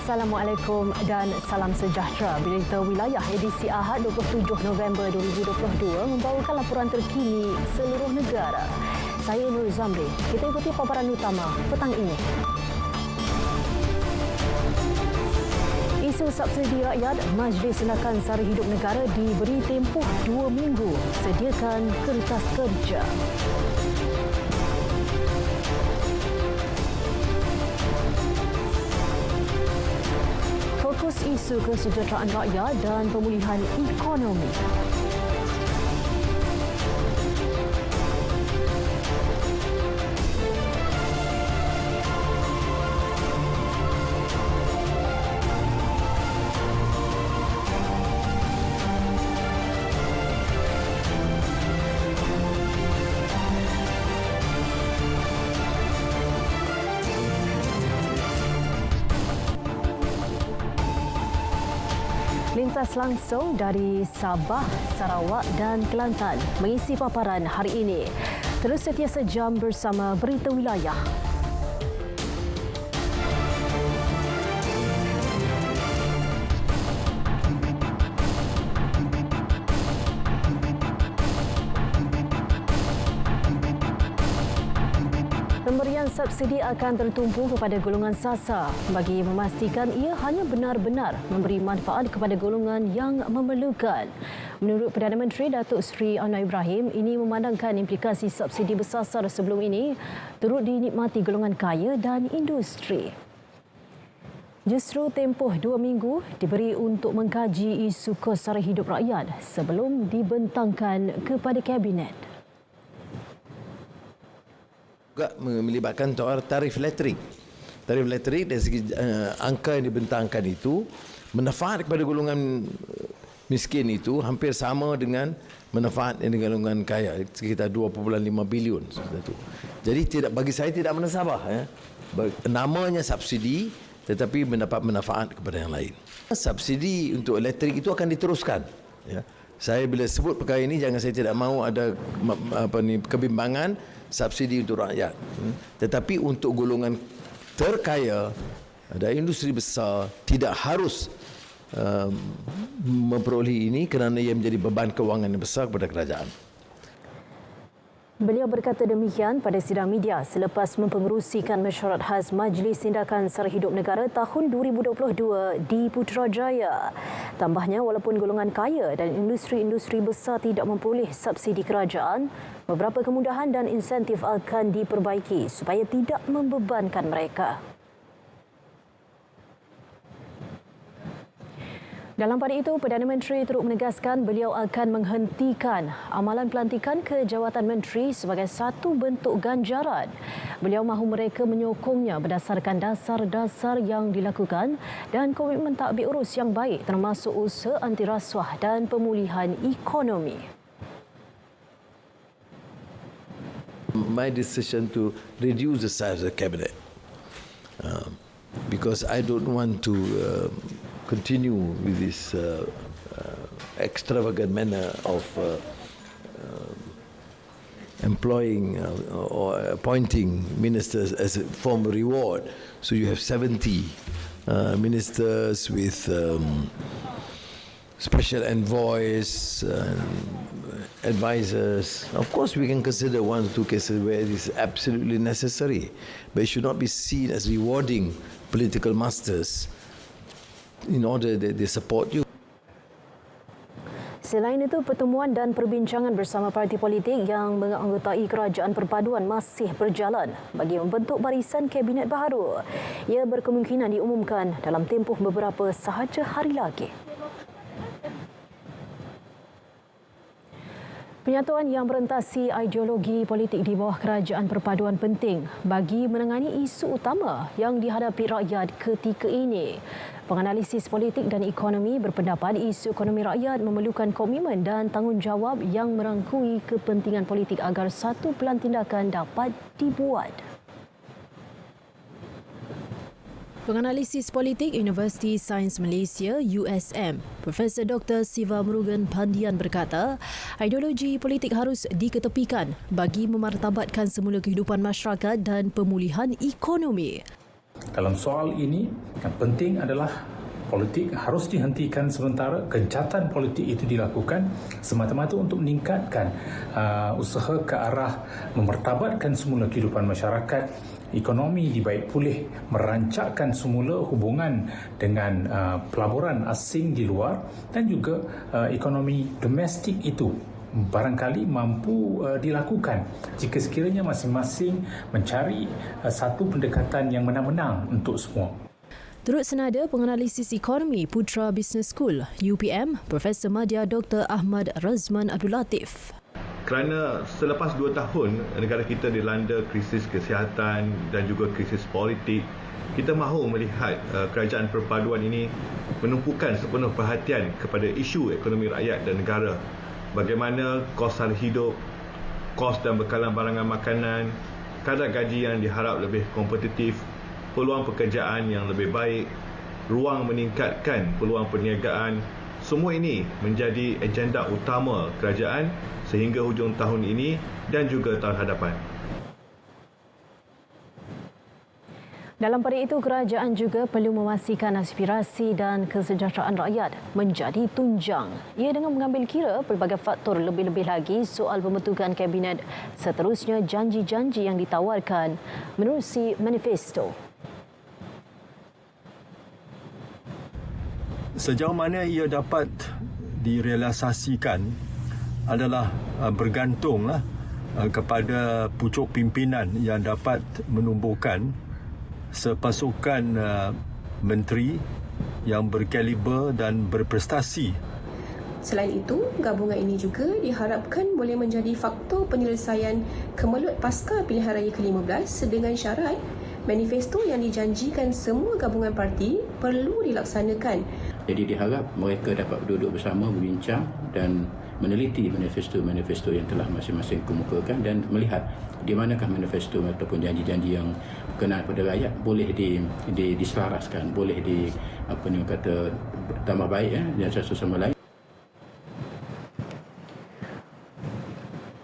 Assalamualaikum dan salam sejahtera. Berita Wilayah edisi Ahad 27 November 2022 membawakan laporan terkini seluruh negara. Saya Nur Zamri. Kita ikuti paparan utama petang ini. Isu subsidi rakyat, Majlis Sendakan Sara Hidup Negara diberi tempoh 2 minggu. Sediakan kertas kerja. Fokus isu kesejahteraan rakyat dan pemulihan ekonomi. Lintas langsung dari Sabah, Sarawak dan Kelantan mengisi paparan hari ini. Terus setia sejam bersama Berita Wilayah. Pemberian subsidi akan tertumpu kepada golongan sasar bagi memastikan ia hanya benar-benar memberi manfaat kepada golongan yang memerlukan. Menurut Perdana Menteri Datuk Seri Anwar Ibrahim, ini memandangkan implikasi subsidi bersasar sebelum ini turut dinikmati golongan kaya dan industri. Justru tempoh 2 minggu diberi untuk mengkaji isu kos sara hidup rakyat sebelum dibentangkan kepada Kabinet. Juga melibatkan tarif elektrik. Tarif elektrik dari segi angka yang dibentangkan itu manfaat kepada golongan miskin itu hampir sama dengan manfaat yang golongan kaya, sekitar 2.5 bilion. Jadi tidak, bagi saya tidak menasabah. Namanya subsidi tetapi mendapat manfaat kepada yang lain. Subsidi untuk elektrik itu akan diteruskan. Saya bila sebut perkara ini, jangan saya tidak mahu ada kebimbangan subsidi untuk rakyat. Tetapi untuk golongan terkaya, ada industri besar, tidak harus memperoleh ini kerana ia menjadi beban kewangan yang besar kepada kerajaan. Beliau berkata demikian pada sidang media selepas mempengerusikan mesyuarat khas Majlis Tindakan Sara Hidup Negara tahun 2022 di Putrajaya. Tambahnya, walaupun golongan kaya dan industri-industri besar tidak memperoleh subsidi kerajaan, beberapa kemudahan dan insentif akan diperbaiki supaya tidak membebankan mereka. Dalam pada itu, Perdana Menteri turut menegaskan beliau akan menghentikan amalan pelantikan ke jawatan menteri sebagai satu bentuk ganjaran. Beliau mahu mereka menyokongnya berdasarkan dasar-dasar yang dilakukan dan komitmen takbir urus yang baik termasuk usaha anti rasuah dan pemulihan ekonomi. My decision to reduce the size of the cabinet because I don't want to continue with this extravagant manner of employing or appointing ministers as a form of reward. So you have 70 ministers with special envoys, advisors. Of course, we can consider 1 or 2 cases where it is absolutely necessary, but it should not be seen as rewarding political masters in order that they support you. Selain itu, pertemuan dan perbincangan bersama parti politik yang menganggotai kerajaan perpaduan masih berjalan bagi membentuk barisan kabinet baharu. Ia berkemungkinan diumumkan dalam tempoh beberapa sahaja hari lagi. Penyatuan yang merentasi ideologi politik di bawah kerajaan perpaduan penting bagi menangani isu utama yang dihadapi rakyat ketika ini. Penganalisis politik dan ekonomi berpendapat isu ekonomi rakyat memerlukan komitmen dan tanggungjawab yang merangkui kepentingan politik agar satu pelan tindakan dapat dibuat. Penganalisis politik Universiti Sains Malaysia USM, Profesor Dr. Siva Murugan Pandian berkata, ideologi politik harus diketepikan bagi memartabatkan semula kehidupan masyarakat dan pemulihan ekonomi. Dalam soal ini, yang penting adalah politik harus dihentikan sementara. Gencatan politik itu dilakukan semata-mata untuk meningkatkan usaha ke arah memertabatkan semula kehidupan masyarakat, ekonomi dibaik pulih, merancakkan semula hubungan dengan pelaburan asing di luar, dan juga ekonomi domestik itu barangkali mampu dilakukan jika sekiranya masing-masing mencari satu pendekatan yang menang-menang untuk semua. Turut senada penganalisis ekonomi Putra Business School UPM, Profesor Madya Dr. Ahmad Razman Abdul Latif. Kerana selepas 2 tahun negara kita dilanda krisis kesihatan dan juga krisis politik, kita mahu melihat kerajaan perpaduan ini menumpukan sepenuh perhatian kepada isu ekonomi rakyat dan negara. Bagaimana kos harga hidup, kos dan bekalan barangan makanan, kadar gaji yang diharap lebih kompetitif, peluang pekerjaan yang lebih baik, ruang meningkatkan peluang perniagaan. Semua ini menjadi agenda utama kerajaan sehingga hujung tahun ini dan juga tahun hadapan. Dalam pada itu, kerajaan juga perlu memastikan aspirasi dan kesejahteraan rakyat menjadi tunjang. Ia dengan mengambil kira pelbagai faktor, lebih-lebih lagi soal pembentukan kabinet, seterusnya janji-janji yang ditawarkan menerusi manifesto. Sejauh mana ia dapat direalisasikan adalah bergantunglah kepada pucuk pimpinan yang dapat menumbuhkan sepasukan menteri yang berkaliber dan berprestasi. Selain itu, gabungan ini juga diharapkan boleh menjadi faktor penyelesaian kemelut pasca pilihan raya ke-15 dengan syarat manifesto yang dijanjikan semua gabungan parti perlu dilaksanakan. Jadi diharap mereka dapat duduk bersama, berbincang dan meneliti manifesto-manifesto yang telah masing-masing kemukakan dan melihat di manakah manifesto ataupun janji-janji yang berkenaan pada rakyat boleh diselaraskan, boleh tambah baik dan satu sama lain.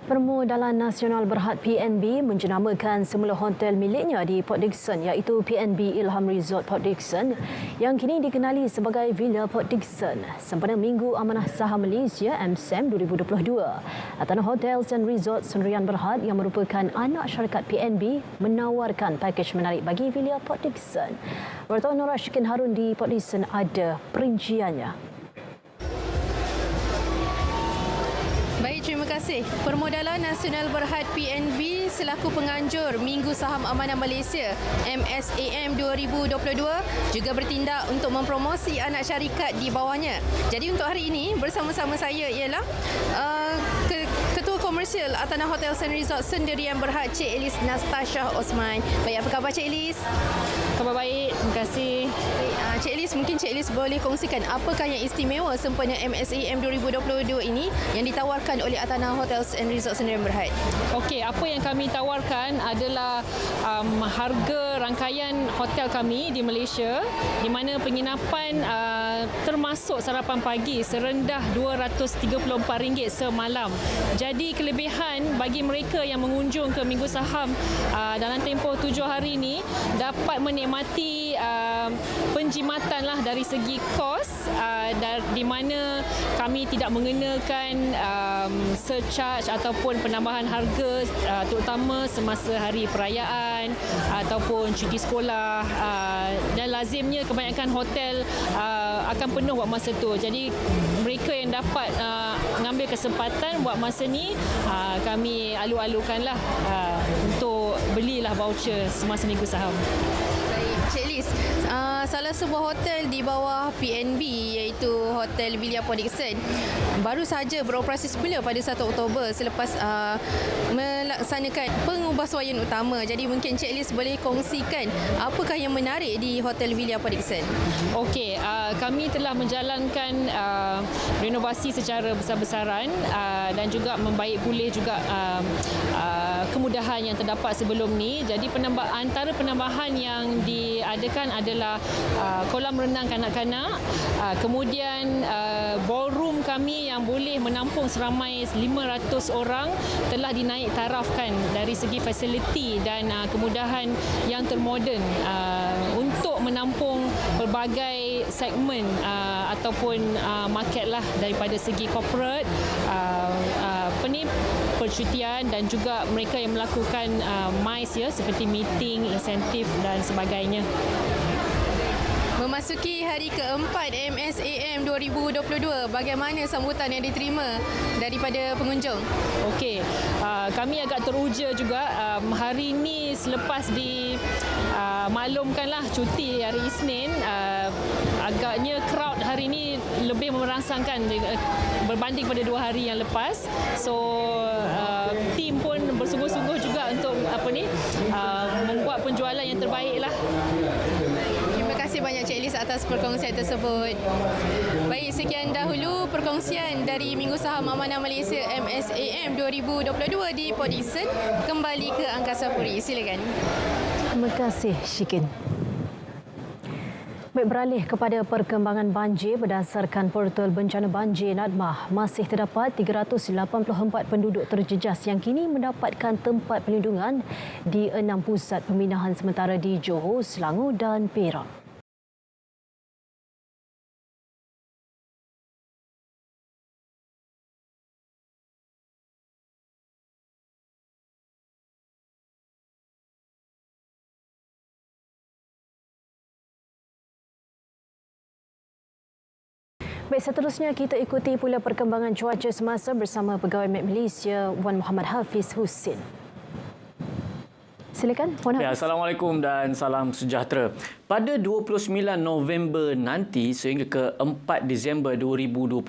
Permodalan Nasional Berhad PNB menjenamakan semula hotel miliknya di Port Dickson iaitu PNB Ilham Resort Port Dickson yang kini dikenali sebagai Villa Port Dickson sempena Minggu Amanah Saham Malaysia MSAM 2022. Tanah Hotels and Resorts Sdn Berhad yang merupakan anak syarikat PNB menawarkan pakej menarik bagi Villa Port Dickson. Wartawan Nora Syikin Harun di Port Dickson ada perinciannya. Baik, terima kasih. Permodalan Nasional Berhad PNB selaku penganjur Minggu Saham Amanah Malaysia MSAM 2022 juga bertindak untuk mempromosi anak syarikat di bawahnya. Jadi untuk hari ini bersama-sama saya ialah Ketua Komersial Tanah Hotels and Resorts Sdn Berhad Cik Elis Nastasyah Osman. Baik, apa khabar Cik Elis? Khabar baik, terima kasih. Baik, Cik Elis, mungkin Cik Elis boleh kongsikan apakah yang istimewa sempena MSAM 2022 ini yang ditawarkan oleh Tanah Hotels and Resorts Sdn Berhad? Okey, apa yang kami tawarkan adalah harga rangkaian hotel kami di Malaysia di mana penginapan termasuk sarapan pagi serendah RM234 semalam. Jadi kelebihan bagi mereka yang mengunjung ke Minggu Saham dalam tempoh 7 hari ini dapat menikmati penjimatanlah dari segi kos di mana kami tidak mengenakan surcharge ataupun penambahan harga terutama semasa hari perayaan ataupun cuti sekolah dan lazimnya kebanyakan hotel akan penuh buat masa tu. Jadi mereka yang dapat mengambil kesempatan buat masa ni kami alu-alukanlah untuk belilah voucher semasa Minggu Saham. Baik, Cik Liz, salah sebuah hotel di bawah PNB iaitu Hotel Villa Port Dickson baru saja beroperasi semula pada 1 Oktober selepas melaksanakan pengubahsuaian utama. Jadi mungkin Cik Liz boleh kongsikan apakah yang menarik di Hotel Villa Port Dickson? Okey, kami telah menjalankan renovasi secara besar-besaran dan juga membaik pulih juga kemudahan yang terdapat sebelum ni. Jadi antara penambahan yang diadakan adalah kolam renang kanak-kanak, kemudian ballroom kami yang boleh menampung seramai 500 orang telah dinaik tarafkan dari segi fasiliti dan kemudahan yang termoden untuk menampung pelbagai segmen ataupun market lah, daripada segi corporate, percutian dan juga mereka yang melakukan MICE ya, seperti meeting, insentif dan sebagainya. Memasuki hari keempat MSAM 2022, bagaimana sambutan yang diterima daripada pengunjung? Okey, kami agak teruja juga. Hari ini selepas dimaklumkanlah cuti hari Isnin, agaknya crowd hari ini lebih merangsangkan berbanding pada 2 hari yang lepas. So tim pun bersungguh-sungguh juga untuk membuat penjualan yang terbaik lah. Terima kasih banyak Cik Elis atas perkongsian tersebut. Baik, sekian dahulu perkongsian dari Minggu Saham Amanah Malaysia MSAM 2022 di Port Dickson. Kembali ke Angkasa Puri, silakan. Terima kasih Syikin. Baik, beralih kepada perkembangan banjir, berdasarkan portal bencana banjir NADMAH, masih terdapat 384 penduduk terjejas yang kini mendapatkan tempat perlindungan di 6 pusat pembinaan sementara di Johor, Selangor dan Perak. Baik, seterusnya kita ikuti pula perkembangan cuaca semasa bersama Pegawai Met Malaysia Wan Muhammad Hafiz Husin. Silakan, Wan Hafiz. Assalamualaikum dan salam sejahtera. Pada 29 November nanti sehingga ke 4 Disember 2022,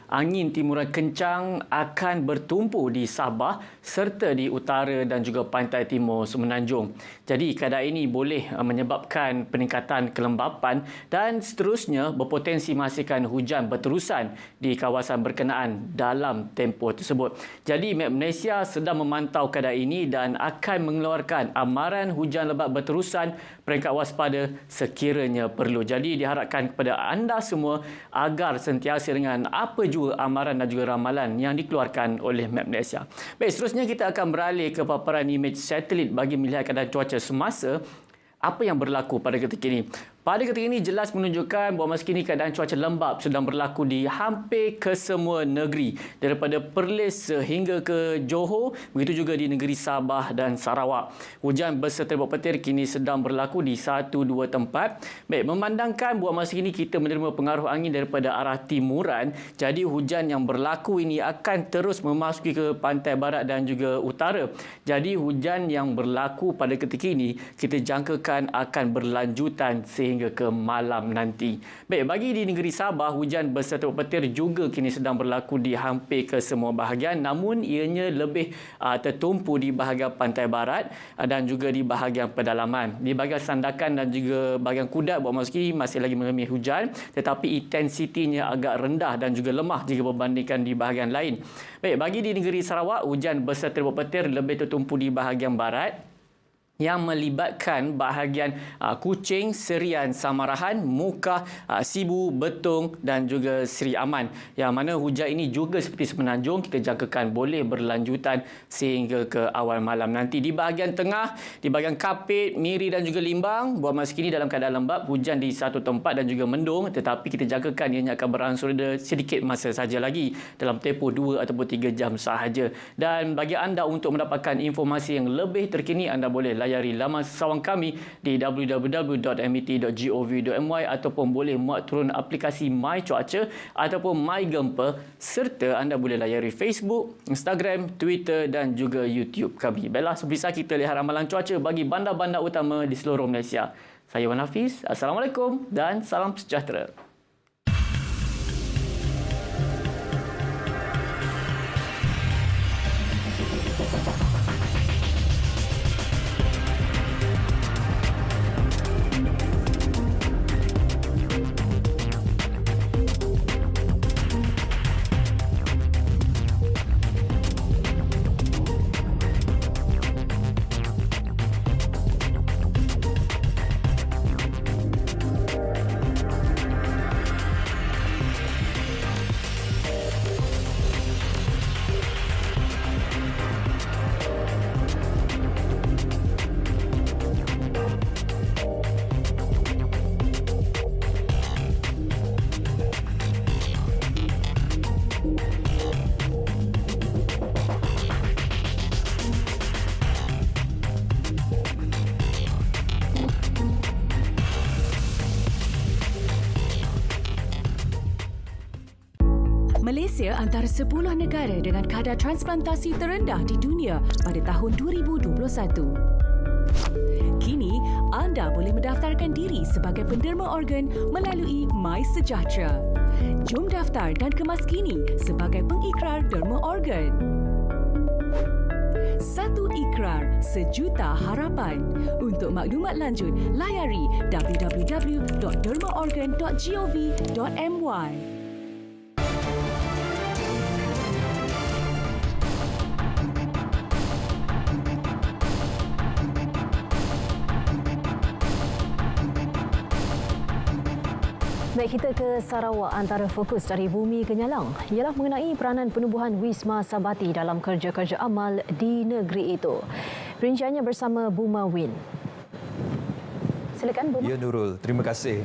angin timuran kencang akan bertumpu di Sabah serta di utara dan juga pantai timur Semenanjung. Jadi keadaan ini boleh menyebabkan peningkatan kelembapan dan seterusnya berpotensi menghasilkan hujan berterusan di kawasan berkenaan dalam tempoh tersebut. Jadi Met Malaysia sedang memantau keadaan ini dan akan mengeluarkan amaran hujan lebat berterusan peringkat waspada sekiranya perlu. Jadi diharapkan kepada anda semua agar sentiasa dengan apa jua amaran dan juga ramalan yang dikeluarkan oleh Met Malaysia. Baik, seterusnya kita akan beralih ke paparan imej satelit bagi melihat keadaan cuaca semasa apa yang berlaku pada ketika ini. Pada ketika ini jelas menunjukkan bahawa masa kini keadaan cuaca lembap sedang berlaku di hampir kesemua negeri. Daripada Perlis sehingga ke Johor, begitu juga di negeri Sabah dan Sarawak. Hujan berserta petir kini sedang berlaku di 1-2 tempat. Baik, memandangkan bahawa masa kini kita menerima pengaruh angin daripada arah timuran, jadi hujan yang berlaku ini akan terus memasuki ke pantai barat dan juga utara. Jadi hujan yang berlaku pada ketika ini kita jangkakan akan berlanjutan sehingga ke malam nanti. Baik, bagi di negeri Sabah, hujan berserta petir juga kini sedang berlaku di hampir ke semua bahagian, namun ianya lebih tertumpu di bahagian pantai barat dan juga di bahagian pedalaman. Di bahagian Sandakan dan juga bahagian Kudat masih lagi mengalami hujan, tetapi intensitinya agak rendah dan juga lemah jika berbandingkan di bahagian lain. Baik, bagi di negeri Sarawak, hujan berserta petir lebih tertumpu di bahagian barat yang melibatkan bahagian Kuching, Serian, Samarahan, Mukah, Sibu, Betong dan juga Seri Aman. Yang mana hujan ini juga seperti Semenanjung kita jangkakan boleh berlanjutan sehingga ke awal malam nanti. Di bahagian tengah, di bahagian Kapit, Miri dan juga Limbang, buat masa kini dalam keadaan lembap, hujan di satu tempat dan juga mendung, tetapi kita jangkakan ianya akan berangsur sedikit masa saja lagi dalam tempoh 2 ataupun 3 jam sahaja. Dan bagi anda untuk mendapatkan informasi yang lebih terkini, anda boleh layari laman sawang kami di www.met.gov.my ataupun boleh muat turun aplikasi My Cuaca ataupun My Gempa, serta anda boleh layari Facebook, Instagram, Twitter dan juga YouTube kami. Baiklah, sebisa kita lihat ramalan cuaca bagi bandar-bandar utama di seluruh Malaysia. Saya Wan Hafiz. Assalamualaikum dan salam sejahtera. Malaysia antara 10 negara dengan kadar transplantasi terendah di dunia pada tahun 2021. Kini, anda boleh mendaftarkan diri sebagai penderma organ melalui MySejahtera. Jom daftar dan kemaskini sebagai pengikrar derma organ. Satu ikrar, sejuta harapan. Untuk maklumat lanjut, layari www.dermaorgan.gov.my. Baik, kita ke Sarawak. Antara fokus dari Bumi Genyalang ialah mengenai peranan penubuhan Wisma Sabati dalam kerja-kerja amal di negeri itu. Perinciannya bersama Buma Win. Silakan Buma. Ya Nurul, terima kasih.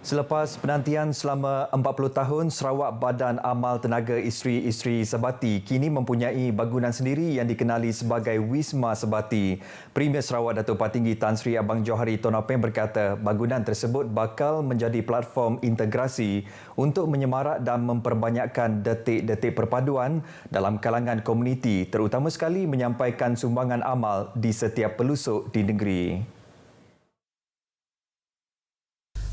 Selepas penantian selama 40 tahun, Sarawak Badan Amal Tenaga Isteri-Isteri Sabati kini mempunyai bangunan sendiri yang dikenali sebagai Wisma Sabati. Premier Sarawak Datuk Patinggi Tan Sri Abang Johari Tonopeng berkata bangunan tersebut bakal menjadi platform integrasi untuk menyemarak dan memperbanyakkan detik-detik perpaduan dalam kalangan komuniti, terutama sekali menyampaikan sumbangan amal di setiap pelusuk di negeri.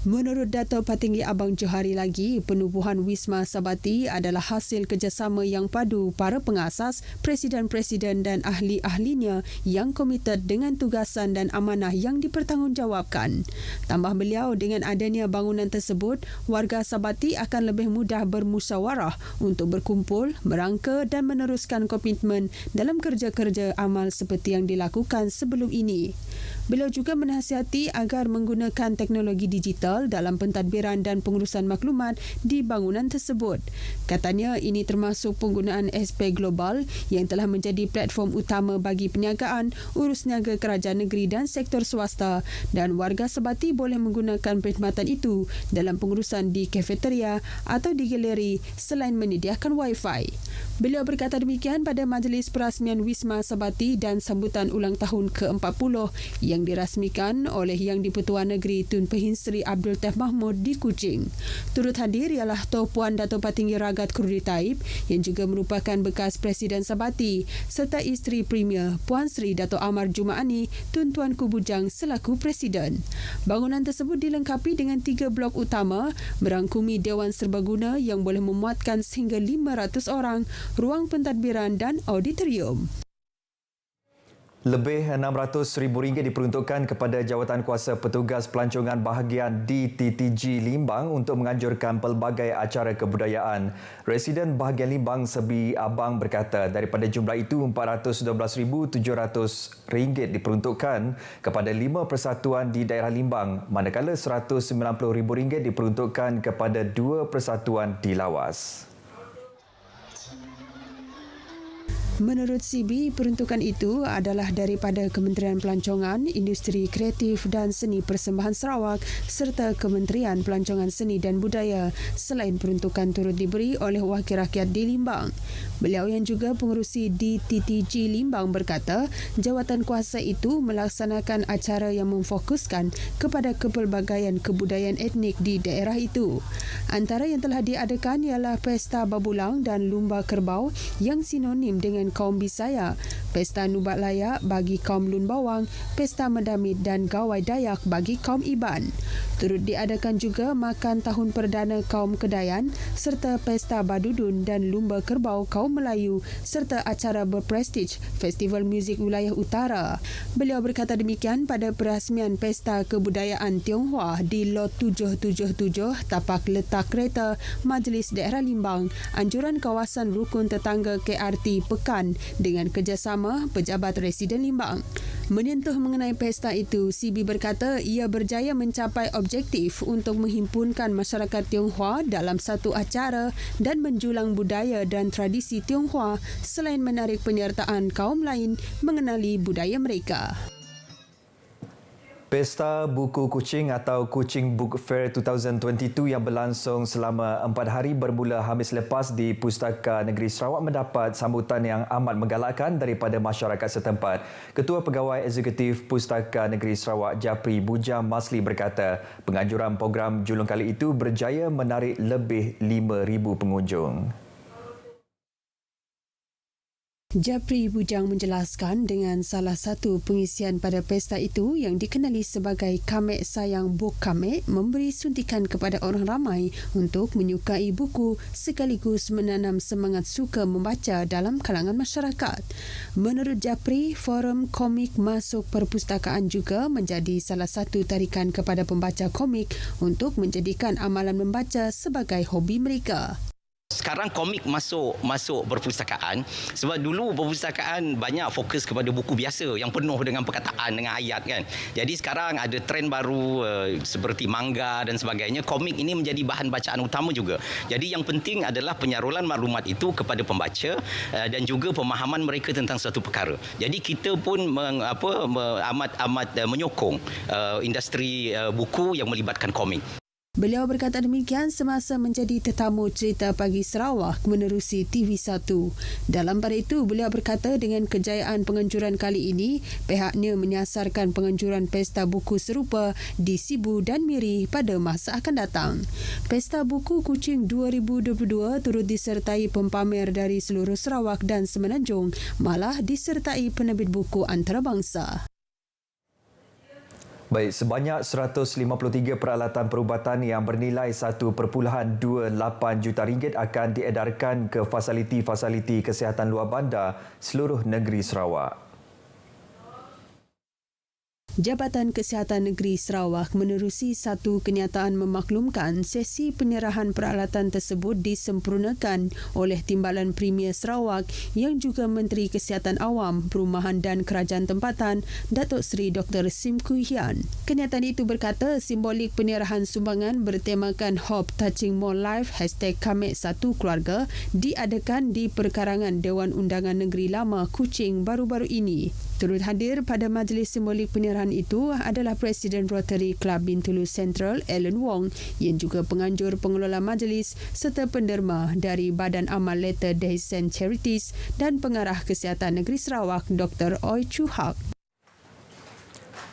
Menurut Dato' Patinggi Abang Johari lagi, penubuhan Wisma Sabati adalah hasil kerjasama yang padu para pengasas, presiden-presiden dan ahli-ahlinya yang komited dengan tugasan dan amanah yang dipertanggungjawabkan. Tambah beliau, dengan adanya bangunan tersebut, warga Sabati akan lebih mudah bermusyawarah untuk berkumpul, merangka dan meneruskan komitmen dalam kerja-kerja amal seperti yang dilakukan sebelum ini. Beliau juga menasihati agar menggunakan teknologi digital dalam pentadbiran dan pengurusan maklumat di bangunan tersebut. Katanya ini termasuk penggunaan SP Global yang telah menjadi platform utama bagi perniagaan, urus niaga kerajaan negeri dan sektor swasta, dan warga Sabati boleh menggunakan perkhidmatan itu dalam pengurusan di kafeteria atau di galeri selain menyediakan Wi-Fi. Beliau berkata demikian pada majlis perasmian Wisma Sabati dan sambutan ulang tahun ke-40 yang dirasmikan oleh Yang di-Pertuan Negeri Tun Pehin Sri Abdul Taif Mahmud di Kuching. Turut hadir ialah Tuan Puan Dato' Patinggi Ragat Kurdi Taib yang juga merupakan bekas Presiden Sabati serta isteri Premier Puan Sri Dato' Amar Jumaani Tun Tuanku Bujang selaku Presiden. Bangunan tersebut dilengkapi dengan 3 blok utama, merangkumi Dewan Serbaguna yang boleh memuatkan sehingga 500 orang, ruang pentadbiran dan auditorium. Lebih RM600,000 diperuntukkan kepada Jawatankuasa Petugas Pelancongan Bahagian DTTG Limbang untuk menganjurkan pelbagai acara kebudayaan. Residen Bahagian Limbang Sebi Abang berkata daripada jumlah itu RM412,700 diperuntukkan kepada 5 persatuan di daerah Limbang, manakala RM190,000 diperuntukkan kepada 2 persatuan di Lawas. Menurut CB, peruntukan itu adalah daripada Kementerian Pelancongan, Industri Kreatif dan Seni Persembahan Sarawak serta Kementerian Pelancongan Seni dan Budaya, selain peruntukan turut diberi oleh Wakil Rakyat di Limbang. Beliau yang juga pengerusi DTTG Limbang berkata, jawatankuasa itu melaksanakan acara yang memfokuskan kepada kepelbagaian kebudayaan etnik di daerah itu. Antara yang telah diadakan ialah Pesta Babulang dan Lumba Kerbau yang sinonim dengan kaum Bisaya, Pesta Nubat Layak bagi kaum Lun Bawang, Pesta Medamit dan Gawai Dayak bagi kaum Iban. Turut diadakan juga Makan Tahun Perdana kaum Kedayan serta Pesta Badudun dan Lumba Kerbau kaum Melayu serta acara berprestij Festival Muzik Wilayah Utara. Beliau berkata demikian pada perasmian Pesta Kebudayaan Tionghoa di Lot 777 tapak letak kereta Majlis Daerah Limbang, anjuran kawasan rukun tetangga KRT Pekan dengan kerjasama Pejabat Residen Limbang. Menyentuh mengenai pesta itu, CB berkata ia berjaya mencapai objektif untuk menghimpunkan masyarakat Tionghoa dalam satu acara dan menjulang budaya dan tradisi Tionghoa selain menarik penyertaan kaum lain mengenali budaya mereka. Pesta Buku Kuching atau Kuching Book Fair 2022 yang berlangsung selama 4 hari bermula Khamis lepas di Pustaka Negeri Sarawak mendapat sambutan yang amat menggalakkan daripada masyarakat setempat. Ketua Pegawai Eksekutif Pustaka Negeri Sarawak Japri Bujam Masli berkata, penganjuran program julung kali itu berjaya menarik lebih 5,000 pengunjung. Japri Bujang menjelaskan dengan salah satu pengisian pada pesta itu yang dikenali sebagai Kamek Sayang Buk Kamek memberi suntikan kepada orang ramai untuk menyukai buku sekaligus menanam semangat suka membaca dalam kalangan masyarakat. Menurut Japri, forum komik masuk perpustakaan juga menjadi salah satu tarikan kepada pembaca komik untuk menjadikan amalan membaca sebagai hobi mereka. Sekarang komik masuk perpustakaan sebab dulu perpustakaan banyak fokus kepada buku biasa yang penuh dengan perkataan, dengan ayat kan. Jadi sekarang ada trend baru seperti manga dan sebagainya. Komik ini menjadi bahan bacaan utama juga. Jadi yang penting adalah penyaluran maklumat itu kepada pembaca dan juga pemahaman mereka tentang suatu perkara. Jadi kita pun amat menyokong industri buku yang melibatkan komik. Beliau berkata demikian semasa menjadi tetamu Cerita Pagi Sarawak menerusi TV1. Dalam pada itu, beliau berkata dengan kejayaan penganjuran kali ini, pihaknya menyasarkan penganjuran pesta buku serupa di Sibu dan Miri pada masa akan datang. Pesta Buku Kuching 2022 turut disertai pempamer dari seluruh Sarawak dan Semenanjung, malah disertai penerbit buku antarabangsa. Baik, sebanyak 153 peralatan perubatan yang bernilai 1.28 juta ringgit akan diedarkan ke fasiliti-fasiliti kesihatan luar bandar seluruh negeri Sarawak. Jabatan Kesihatan Negeri Sarawak menerusi satu kenyataan memaklumkan sesi penyerahan peralatan tersebut disempurnakan oleh Timbalan Premier Sarawak yang juga Menteri Kesihatan Awam, Perumahan dan Kerajaan Tempatan, Datuk Seri Dr. Sim Kui Hian. Kenyataan itu berkata simbolik penyerahan sumbangan bertemakan Hope Touching More Life #Kamek1 Keluarga diadakan di perkarangan Dewan Undangan Negeri Lama Kuching baru-baru ini. Turut hadir pada majlis simbolik penyerahan itu adalah Presiden Rotary Club Bintulu Central, Alan Wong, yang juga penganjur pengelola majlis serta penderma dari Badan Amal Latter Day Saint Charities dan Pengarah Kesihatan Negeri Sarawak, Dr. Oi Chu Hak.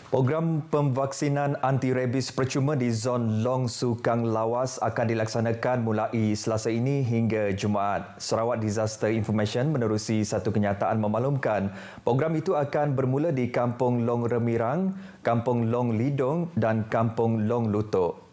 Program pemvaksinan anti-rabies percuma di zon Long Sukang Lawas akan dilaksanakan mulai Selasa ini hingga Jumaat. Sarawak Disaster Information menerusi satu kenyataan memaklumkan program itu akan bermula di Kampung Long Remirang, Kampung Long Lidong dan Kampung Long Lutok.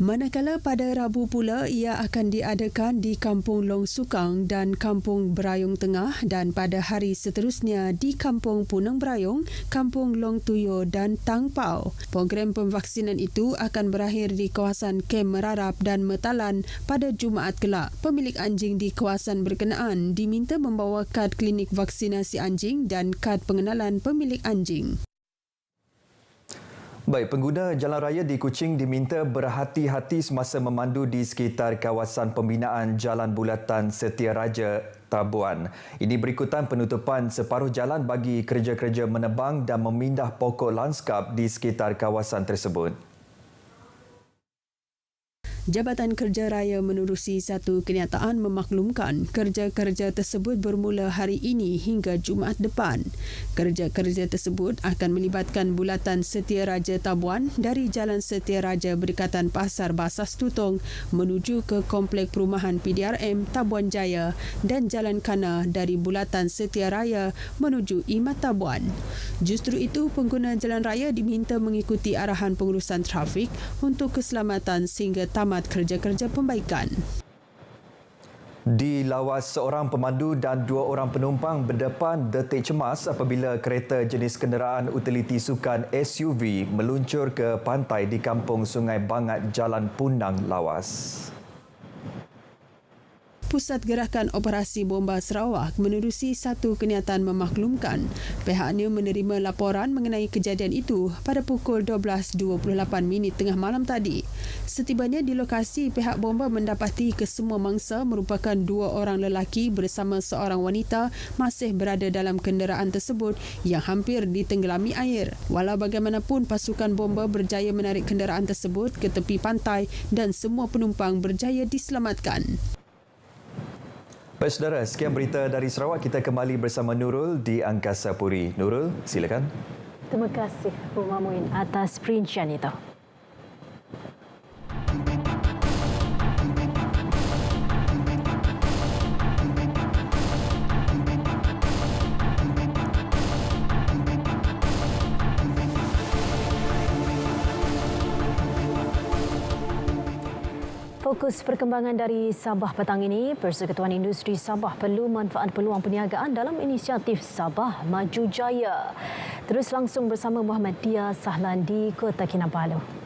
Manakala pada Rabu pula ia akan diadakan di Kampung Long Sukang dan Kampung Berayung Tengah dan pada hari seterusnya di Kampung Punang Berayung, Kampung Long Tuyo dan Tang Pau. Program pemvaksinan itu akan berakhir di kawasan Kem Merarap dan Metalan pada Jumaat kelak. Pemilik anjing di kawasan berkenaan diminta membawa kad klinik vaksinasi anjing dan kad pengenalan pemilik anjing. Baik, pengguna jalan raya di Kuching diminta berhati-hati semasa memandu di sekitar kawasan pembinaan Jalan Bulatan Setiaraja Tabuan. Ini berikutan penutupan separuh jalan bagi kerja-kerja menebang dan memindah pokok lanskap di sekitar kawasan tersebut. Jabatan Kerja Raya menerusi satu kenyataan memaklumkan kerja-kerja tersebut bermula hari ini hingga Jumaat depan. Kerja-kerja tersebut akan melibatkan bulatan Setiaraja Tabuan dari Jalan Setiaraja berdekatan Pasar Basas Tutong menuju ke Komplek Perumahan PDRM Tabuan Jaya dan Jalan Kana dari bulatan Setiaraya menuju Imat Tabuan. Justru itu, pengguna jalan raya diminta mengikuti arahan pengurusan trafik untuk keselamatan sehingga tamat kerja-kerja pembaikan. Di Lawas, seorang pemandu dan dua orang penumpang berdepan detik cemas apabila kereta jenis kenderaan utiliti sukan SUV meluncur ke pantai di Kampung Sungai Bangat, Jalan Punang, Lawas. Pusat Gerakan Operasi Bomba Sarawak menerusi satu kenyataan memaklumkan pihaknya menerima laporan mengenai kejadian itu pada pukul 12.28 tengah malam tadi. Setibanya di lokasi, pihak bomba mendapati kesemua mangsa merupakan dua orang lelaki bersama seorang wanita masih berada dalam kenderaan tersebut yang hampir ditenggelami air. Walau bagaimanapun, pasukan bomba berjaya menarik kenderaan tersebut ke tepi pantai dan semua penumpang berjaya diselamatkan. Baik saudara, sekian berita dari Sarawak. Kita kembali bersama Nurul di Angkasa Puri. Nurul, silakan. Terima kasih Rumah Muin atas perincian itu. Fokus perkembangan dari Sabah petang ini, Persekutuan Industri Sabah perlu manfaat peluang perniagaan dalam inisiatif Sabah Maju Jaya. Terus langsung bersama Muhammad Dia Sahlan di Kota Kinabalu.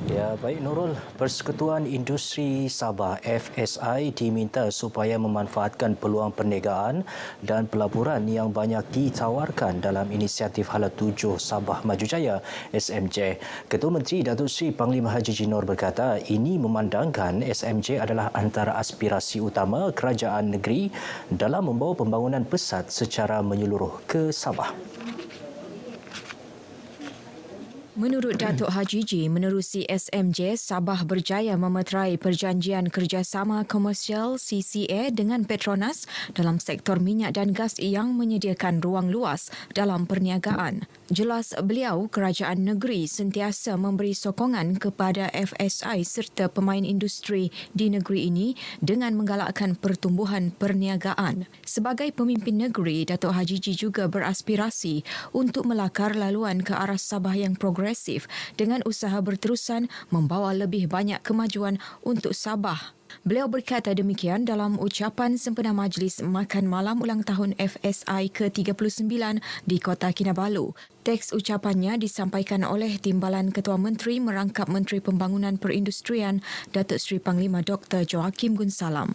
Ya, baik Nurul. Persekutuan Industri Sabah FSI diminta supaya memanfaatkan peluang perniagaan dan pelaburan yang banyak ditawarkan dalam inisiatif Hala 7 Sabah Maju Jaya SMJ. Ketua Menteri Datuk Seri Panglima Haji Jinor berkata ini memandangkan SMJ adalah antara aspirasi utama kerajaan negeri dalam membawa pembangunan pesat secara menyeluruh ke Sabah. Menurut Datuk Haji Ji, menerusi SMJ, Sabah berjaya memeterai perjanjian kerjasama komersial CCA dengan Petronas dalam sektor minyak dan gas yang menyediakan ruang luas dalam perniagaan. Jelas beliau, kerajaan negeri sentiasa memberi sokongan kepada FSI serta pemain industri di negeri ini dengan menggalakkan pertumbuhan perniagaan. Sebagai pemimpin negeri, Datuk Haji Ji juga beraspirasi untuk melakar laluan ke arah Sabah yang progresif dengan usaha berterusan membawa lebih banyak kemajuan untuk Sabah. Beliau berkata demikian dalam ucapan sempena Majlis Makan Malam Ulang Tahun FSI ke-39 di Kota Kinabalu. Teks ucapannya disampaikan oleh Timbalan Ketua Menteri merangkap Menteri Pembangunan Perindustrian Datuk Seri Panglima Dr. Joaquim Gunsalam.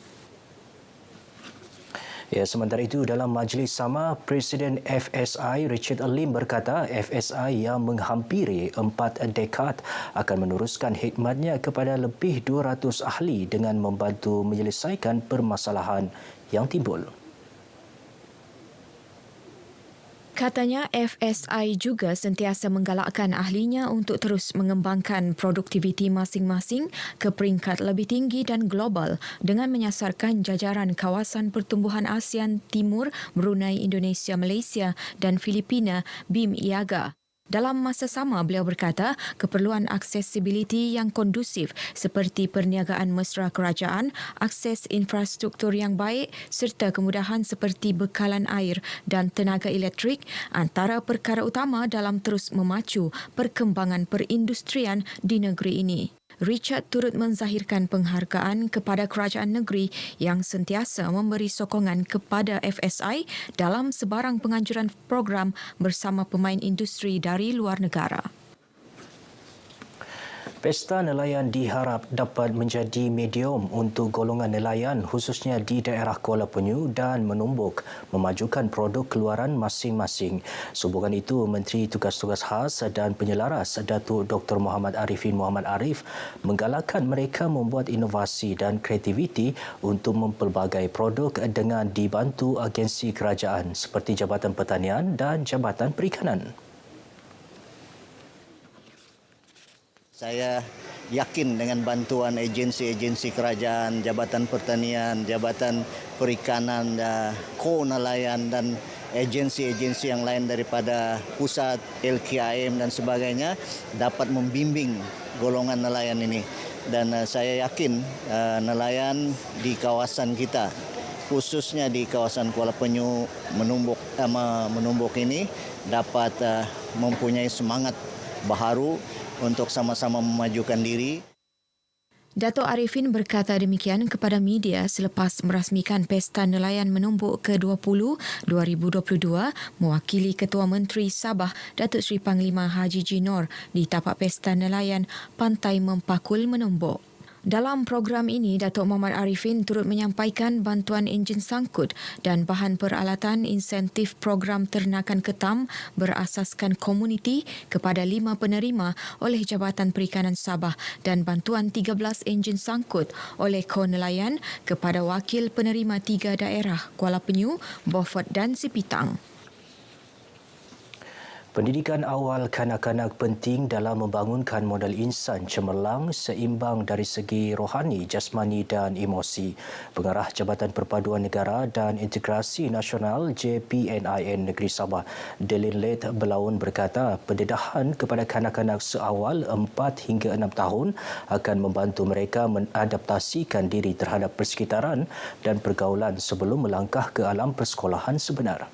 Ya, sementara itu dalam majlis sama, Presiden FSI Richard Lim berkata FSI yang menghampiri 4 dekad akan meneruskan khidmatnya kepada lebih 200 ahli dengan membantu menyelesaikan permasalahan yang timbul. Katanya FSI juga sentiasa menggalakkan ahlinya untuk terus mengembangkan produktiviti masing-masing ke peringkat lebih tinggi dan global dengan menyasarkan jajaran kawasan pertumbuhan ASEAN Timur, Brunei, Indonesia, Malaysia dan Filipina BIM IAGA. Dalam masa sama, beliau berkata keperluan aksesibiliti yang kondusif seperti perniagaan mesra kerajaan, akses infrastruktur yang baik serta kemudahan seperti bekalan air dan tenaga elektrik antara perkara utama dalam terus memacu perkembangan perindustrian di negeri ini. Richard turut menzahirkan penghargaan kepada kerajaan negeri yang sentiasa memberi sokongan kepada FSI dalam sebarang penganjuran program bersama pemain industri dari luar negara. Pesta nelayan diharap dapat menjadi medium untuk golongan nelayan khususnya di daerah Kuala Penyu dan menumbuk memajukan produk keluaran masing-masing. Sehubungan itu, Menteri Tugas-Tugas Khas dan Penyelaras Datuk Dr. Muhammad Arifin Muhammad Arif menggalakkan mereka membuat inovasi dan kreativiti untuk mempelbagai produk dengan dibantu agensi kerajaan seperti Jabatan Pertanian dan Jabatan Perikanan. Saya yakin dengan bantuan agensi-agensi kerajaan, Jabatan Pertanian, Jabatan Perikanan, Ko-Nelayan dan agensi-agensi yang lain daripada pusat, LKIM dan sebagainya dapat membimbing golongan nelayan ini. Dan saya yakin nelayan di kawasan kita, khususnya di kawasan Kuala Penyu menumbuk ini dapat mempunyai semangat baharu untuk sama-sama memajukan diri. Datuk Arifin berkata demikian kepada media selepas merasmikan Pesta Nelayan Menumbuk ke-20 2022 mewakili Ketua Menteri Sabah Datuk Seri Panglima Haji Jinor di tapak Pesta Nelayan Pantai Mempakul Menumbuk. Dalam program ini, Datuk Muhammad Arifin turut menyampaikan bantuan enjin sangkut dan bahan peralatan insentif program ternakan ketam berasaskan komuniti kepada 5 penerima oleh Jabatan Perikanan Sabah dan bantuan 13 enjin sangkut oleh Ko-Nelayan kepada wakil penerima 3 daerah Kuala Penyu, Beaufort dan Sipitang. Pendidikan awal kanak-kanak penting dalam membangunkan model insan cemerlang seimbang dari segi rohani, jasmani dan emosi. Pengarah Jabatan Perpaduan Negara dan Integrasi Nasional JPNIN Negeri Sabah, Delin Let Belaun berkata pendedahan kepada kanak-kanak seawal 4 hingga 6 tahun akan membantu mereka mengadaptasikan diri terhadap persekitaran dan pergaulan sebelum melangkah ke alam persekolahan sebenar.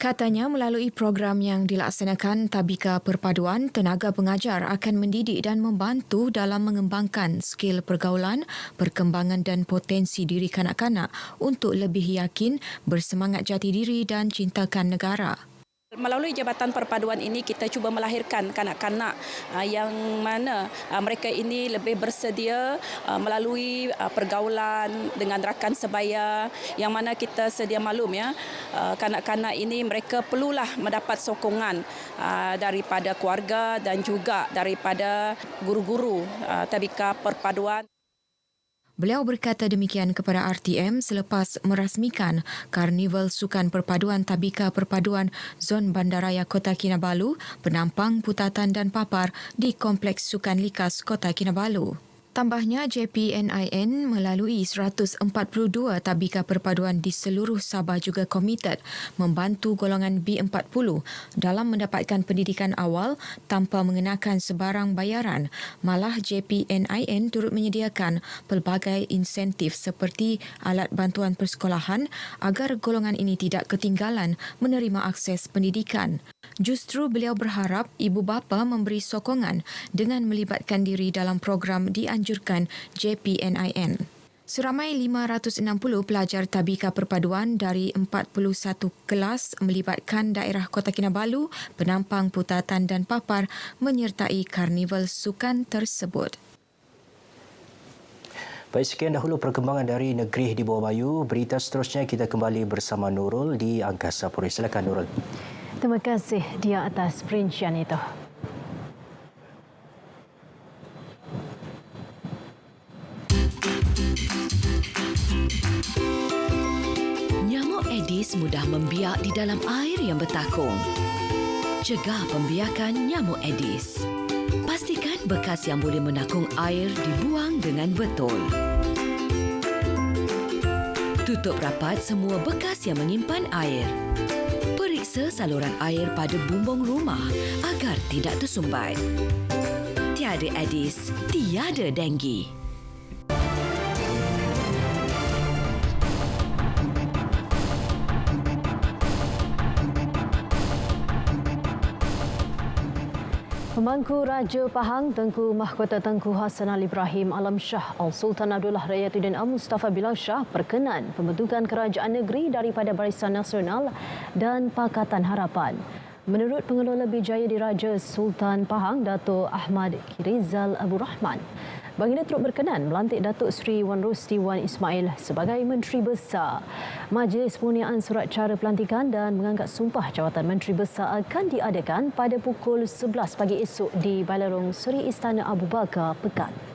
Katanya melalui program yang dilaksanakan Tabika Perpaduan, tenaga pengajar akan mendidik dan membantu dalam mengembangkan skil pergaulan, perkembangan dan potensi diri kanak-kanak untuk lebih yakin, bersemangat jati diri dan cintakan negara. Melalui Jabatan Perpaduan ini kita cuba melahirkan kanak-kanak yang mana mereka ini lebih bersedia melalui pergaulan dengan rakan sebaya, yang mana kita sedia maklum ya, kanak-kanak ini mereka perlulah mendapat sokongan daripada keluarga dan juga daripada guru-guru Tabika Perpaduan. Beliau berkata demikian kepada RTM selepas merasmikan Karnival Sukan Perpaduan Tabika Perpaduan Zon Bandaraya Kota Kinabalu, penampang putatan dan papar di Kompleks Sukan Likas Kota Kinabalu. Tambahnya, JPNIN melalui 142 Tabika Perpaduan di seluruh Sabah juga komited membantu golongan B40 dalam mendapatkan pendidikan awal tanpa mengenakan sebarang bayaran. Malah JPNIN turut menyediakan pelbagai insentif seperti alat bantuan persekolahan agar golongan ini tidak ketinggalan menerima akses pendidikan. Justru beliau berharap ibu bapa memberi sokongan dengan melibatkan diri dalam program dianjurkan JPNIN. Seramai 560 pelajar Tabika Perpaduan dari 41 kelas melibatkan daerah Kota Kinabalu, penampang putatan dan papar menyertai karnival sukan tersebut. Baik, sekian dahulu perkembangan dari negeri di bawah Bayu. Berita seterusnya kita kembali bersama Nurul di Angkasa Puri. Silakan Nurul. Terima kasih dia atas perincian itu. Nyamuk Aedes mudah membiak di dalam air yang bertakung. Cegah pembiakan nyamuk Aedes. Pastikan bekas yang boleh menakung air dibuang dengan betul. Tutup rapat semua bekas yang menyimpan air. Periksa saluran air pada bumbung rumah agar tidak tersumbat. Tiada Aedes, tiada denggi. Pemangku Raja Pahang Tengku Mahkota Tengku Hassan Ali Ibrahim Alam Shah Al-Sultan Abdullah Rayatuddin Al-Mustafa Bilal Shah berkenan pembentukan kerajaan negeri daripada Barisan Nasional dan Pakatan Harapan. Menurut Pengelola Bijaya Diraja Sultan Pahang, Dato' Ahmad Kirizal Abu Rahman, Baginda turut berkenan melantik Datuk Seri Wan Rosti Wan Ismail sebagai Menteri Besar. Majlis Pengurniaan surat cara pelantikan dan mengangkat sumpah jawatan Menteri Besar akan diadakan pada pukul 11 pagi esok di Balarong Seri Istana Abu Bakar, Pekan.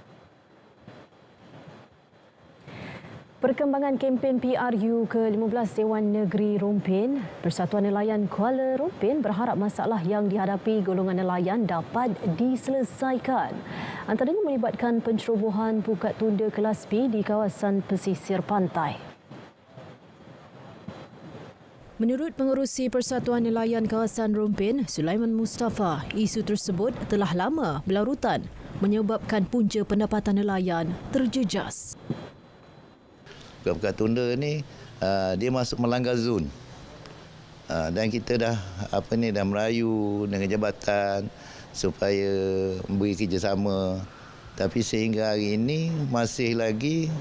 Perkembangan kempen PRU ke-15 Dewan Negeri Rompin, Persatuan Nelayan Kuala Rompin berharap masalah yang dihadapi golongan nelayan dapat diselesaikan. Antaranya melibatkan pencerobohan pukat tunda kelas B di kawasan pesisir pantai. Menurut Pengerusi Persatuan Nelayan Kawasan Rompin, Sulaiman Mustafa, isu tersebut telah lama berlarutan menyebabkan punca pendapatan nelayan terjejas. Pukat tunda ni dia masuk melanggar zon. Dan kita dah merayu dengan jabatan supaya memberi kerjasama. Tapi sehingga hari ini masih lagi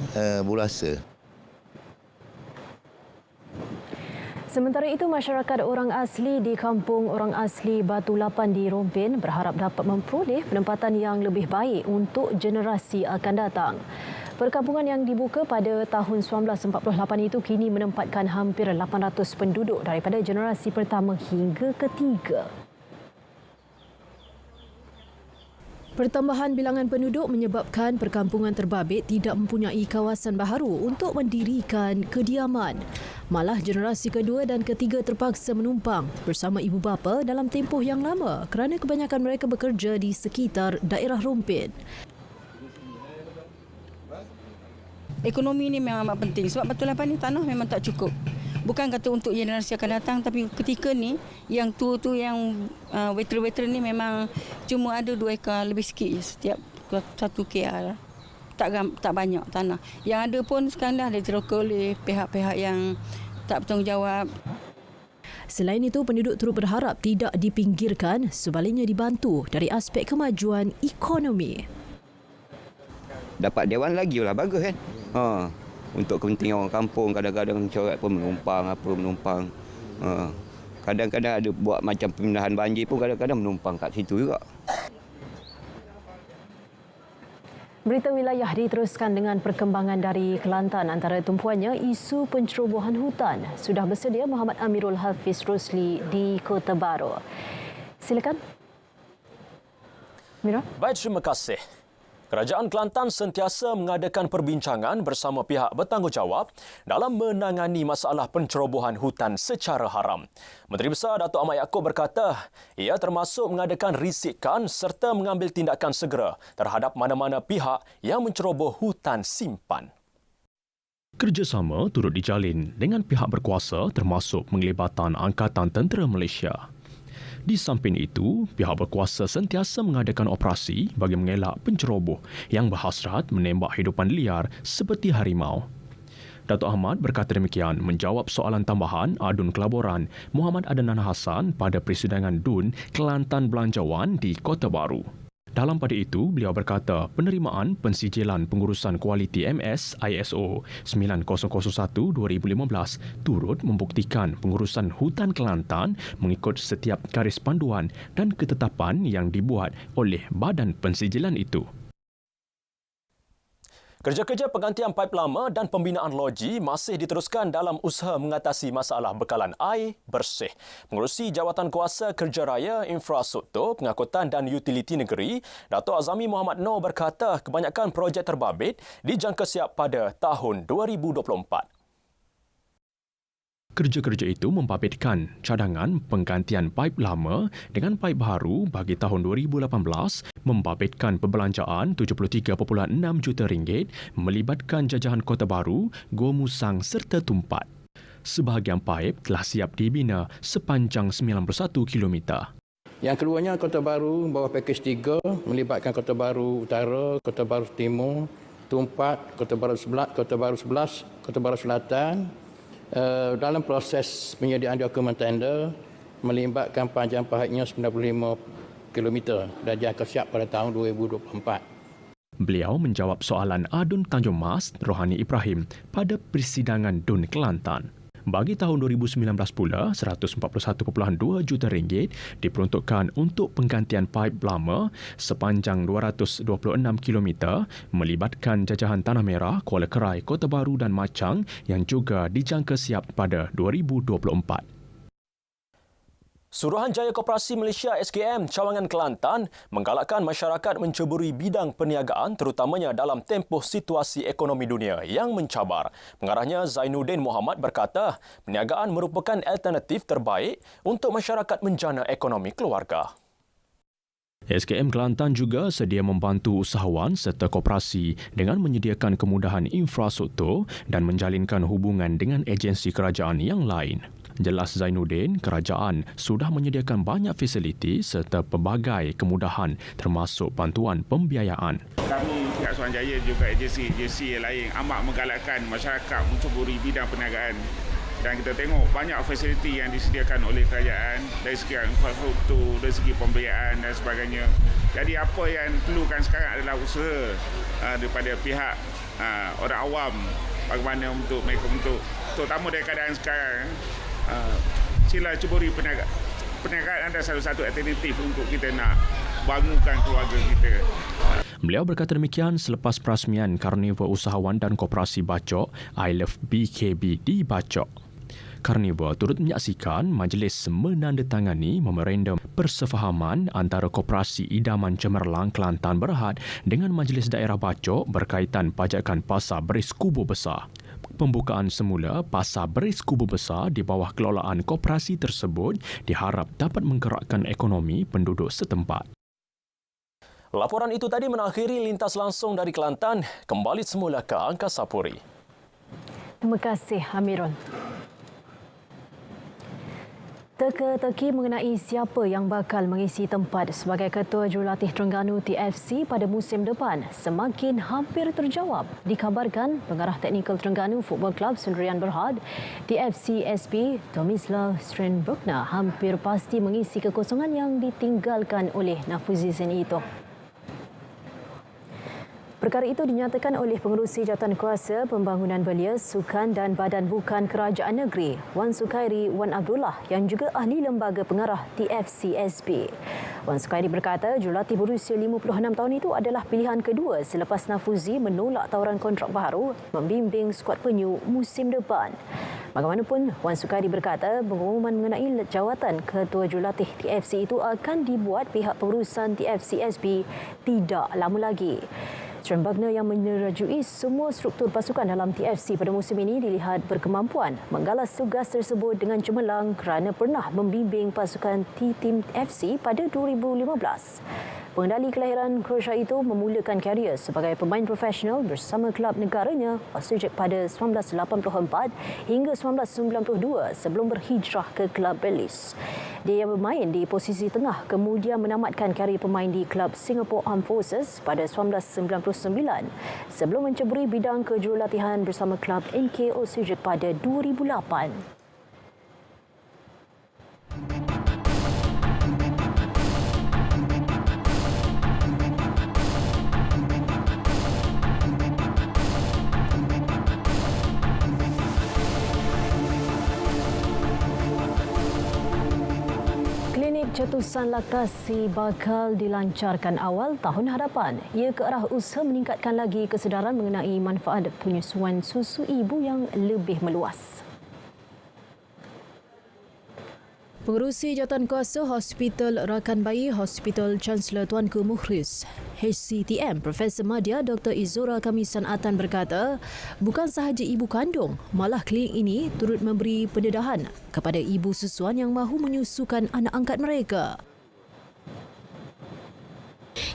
berasa. Sementara itu, masyarakat orang asli di Kampung Orang Asli Batu Lapan di Rompin berharap dapat memperoleh penempatan yang lebih baik untuk generasi akan datang. Perkampungan yang dibuka pada tahun 1948 itu kini menempatkan hampir 800 penduduk daripada generasi pertama hingga ketiga. Pertambahan bilangan penduduk menyebabkan perkampungan terbabit tidak mempunyai kawasan baharu untuk mendirikan kediaman. Malah generasi kedua dan ketiga terpaksa menumpang bersama ibu bapa dalam tempoh yang lama kerana kebanyakan mereka bekerja di sekitar daerah Rompin. Ekonomi ni memang amat penting sebab Batu Lapan ni tanah memang tak cukup. Bukan kata untuk generasi akan datang, tapi ketika ni yang tua tu yang veteran-veteran ni memang cuma ada 2 ekar lebih sikit je setiap 1 KR. Tak banyak tanah. Yang ada pun sekarang dah diteroka oleh pihak-pihak yang tak bertanggungjawab. Selain itu, penduduk turut berharap tidak dipinggirkan, sebaliknya dibantu dari aspek kemajuan ekonomi. Dapat dewan lagi lah bagus kan. Untuk kepentingan orang kampung, kadang-kadang corak pun menumpang. Kadang-kadang ada buat macam pemindahan banjir pun kadang-kadang menumpang kat situ juga. Berita wilayah diteruskan dengan perkembangan dari Kelantan. Antara tumpuannya, isu pencerobohan hutan. Sudah bersedia Muhammad Amirul Hafiz Rosli di Kota Baru. Silakan. Mira. Baik, terima kasih. Kerajaan Kelantan sentiasa mengadakan perbincangan bersama pihak bertanggungjawab dalam menangani masalah pencerobohan hutan secara haram. Menteri Besar Datuk Ahmad Yaakob berkata, ia termasuk mengadakan risikan serta mengambil tindakan segera terhadap mana-mana pihak yang menceroboh hutan simpan. Kerjasama turut dijalin dengan pihak berkuasa termasuk penglibatan Angkatan Tentera Malaysia. Di samping itu, pihak berkuasa sentiasa mengadakan operasi bagi mengelak penceroboh yang berhasrat menembak hidupan liar seperti harimau. Datuk Ahmad berkata demikian menjawab soalan tambahan Adun Kelaboran Muhammad Adnan Hassan pada persidangan DUN Kelantan Belanjawan di Kota Baru. Dalam pada itu, beliau berkata penerimaan pensijilan pengurusan kualiti MS ISO 9001-2015 turut membuktikan pengurusan hutan Kelantan mengikut setiap garis panduan dan ketetapan yang dibuat oleh badan pensijilan itu. Kerja-kerja penggantian paip lama dan pembinaan loji masih diteruskan dalam usaha mengatasi masalah bekalan air bersih. Pengerusi Jawatan Kuasa Kerja Raya, Infrastruktur, Pengangkutan dan Utiliti Negeri, Datuk Azami Muhammad Noor berkata kebanyakan projek terbabit dijangka siap pada tahun 2024. Kerja-kerja itu membabitkan cadangan penggantian paip lama dengan paip baru bagi tahun 2018, membabitkan perbelanjaan RM73.6 juta melibatkan jajahan Kota Baru, Gua Musang serta Tumpat. Sebahagian paip telah siap dibina sepanjang 91 km. Yang keduanya Kota Baru bawah pakej 3 melibatkan Kota Baru Utara, Kota Baru Timur, Tumpat, Kota Baru 11, Kota Baru Selatan. Dalam proses penyediaan dokumen tender melibatkan panjang pahatnya 95 km dan jangka siap pada tahun 2024. Beliau menjawab soalan Adun Tanjung Mas Rohani Ibrahim pada persidangan DUN Kelantan. Bagi tahun 2019 pula, RM141.2 juta diperuntukkan untuk penggantian paip lama sepanjang 226 km melibatkan jajahan Tanah Merah, Kuala Kerai, Kota Baru dan Machang yang juga dijangka siap pada 2024. Suruhanjaya Koperasi Malaysia SKM Cawangan Kelantan menggalakkan masyarakat menceburi bidang perniagaan terutamanya dalam tempoh situasi ekonomi dunia yang mencabar. Pengarahnya Zainuddin Muhammad berkata perniagaan merupakan alternatif terbaik untuk masyarakat menjana ekonomi keluarga. SKM Kelantan juga sedia membantu usahawan serta koperasi dengan menyediakan kemudahan infrastruktur dan menjalinkan hubungan dengan agensi kerajaan yang lain. Jelas Zainuddin, kerajaan sudah menyediakan banyak fasiliti serta pelbagai kemudahan termasuk bantuan pembiayaan. Kami pihak Suruhanjaya juga agensi-agensi lain amat menggalakkan masyarakat menceburi bidang perniagaan dan kita tengok banyak fasiliti yang disediakan oleh kerajaan dari segi infrastruktur, dari segi pembiayaan dan sebagainya. Jadi apa yang perlukan sekarang adalah usaha daripada pihak orang awam bagaimana untuk mereka untuk terutama dari keadaan sekarang sila ceburi perniagaan adalah salah satu alternatif untuk kita nak bangunkan keluarga kita. Beliau berkata demikian selepas perasmian Karnival Usahawan dan Koperasi Bacok I Love BKB di Bacok. Karnival turut menyaksikan majlis menandatangani memorandum persefahaman antara Koperasi Idaman Cemerlang Kelantan Berhad dengan Majlis Daerah Bacok berkaitan pajakan Pasar Beris Kubur Besar. Pembukaan semula Pasar Beris Kubur Besar di bawah kelolaan koperasi tersebut diharap dapat menggerakkan ekonomi penduduk setempat. Laporan itu tadi mengakhiri lintas langsung dari Kelantan. Kembali semula ke Angkasa Puri. Terima kasih, Amirul. Teka-teki mengenai siapa yang bakal mengisi tempat sebagai Ketua Jurulatih Terengganu TFC pada musim depan semakin hampir terjawab. Dikabarkan pengarah teknikal Terengganu Football Club Sendirian Berhad, TFC SP Tomislav Strenbrückner hampir pasti mengisi kekosongan yang ditinggalkan oleh Nafuzi Zenito. Perkara itu dinyatakan oleh Pengerusi Jawatankuasa Pembangunan Belia, Sukan dan Badan Bukan Kerajaan Negeri, Wan Sukairi Wan Abdullah yang juga ahli lembaga pengarah TFC-SP. Wan Sukairi berkata jurulatih berusia 56 tahun itu adalah pilihan kedua selepas Nafuzi menolak tawaran kontrak baru membimbing skuad penyu musim depan. Bagaimanapun, Wan Sukairi berkata pengumuman mengenai jawatan Ketua Jurulatih TFC itu akan dibuat pihak pengurusan TFC-SP tidak lama lagi. Strenbrückner yang menyerajui semua struktur pasukan dalam TFC pada musim ini dilihat berkemampuan menggalas tugas tersebut dengan cemerlang kerana pernah membimbing pasukan T-Team FC pada 2015. Pengendali kelahiran Croatia itu memulakan karier sebagai pemain profesional bersama kelab negaranya sejak pada 1984 hingga 1992 sebelum berhijrah ke kelab Belize. Dia bermain di posisi tengah kemudian menamatkan karier pemain di kelab Singapore Armed Forces pada 1999 sebelum menceburi bidang kejurulatihan bersama kelab NKO sejak pada 2008. Cetusan laktasi bakal dilancarkan awal tahun hadapan. Ia ke arah usaha meningkatkan lagi kesedaran mengenai manfaat penyusuan susu ibu yang lebih meluas. Pengerusi Jawatankuasa Hospital Rakan Bayi Hospital Chancellor Tuanku Mukhris HCTM Profesor Madya Dr. Izora Kamisan Atan berkata bukan sahaja ibu kandung, malah klinik ini turut memberi pendedahan kepada ibu susuan yang mahu menyusukan anak angkat mereka.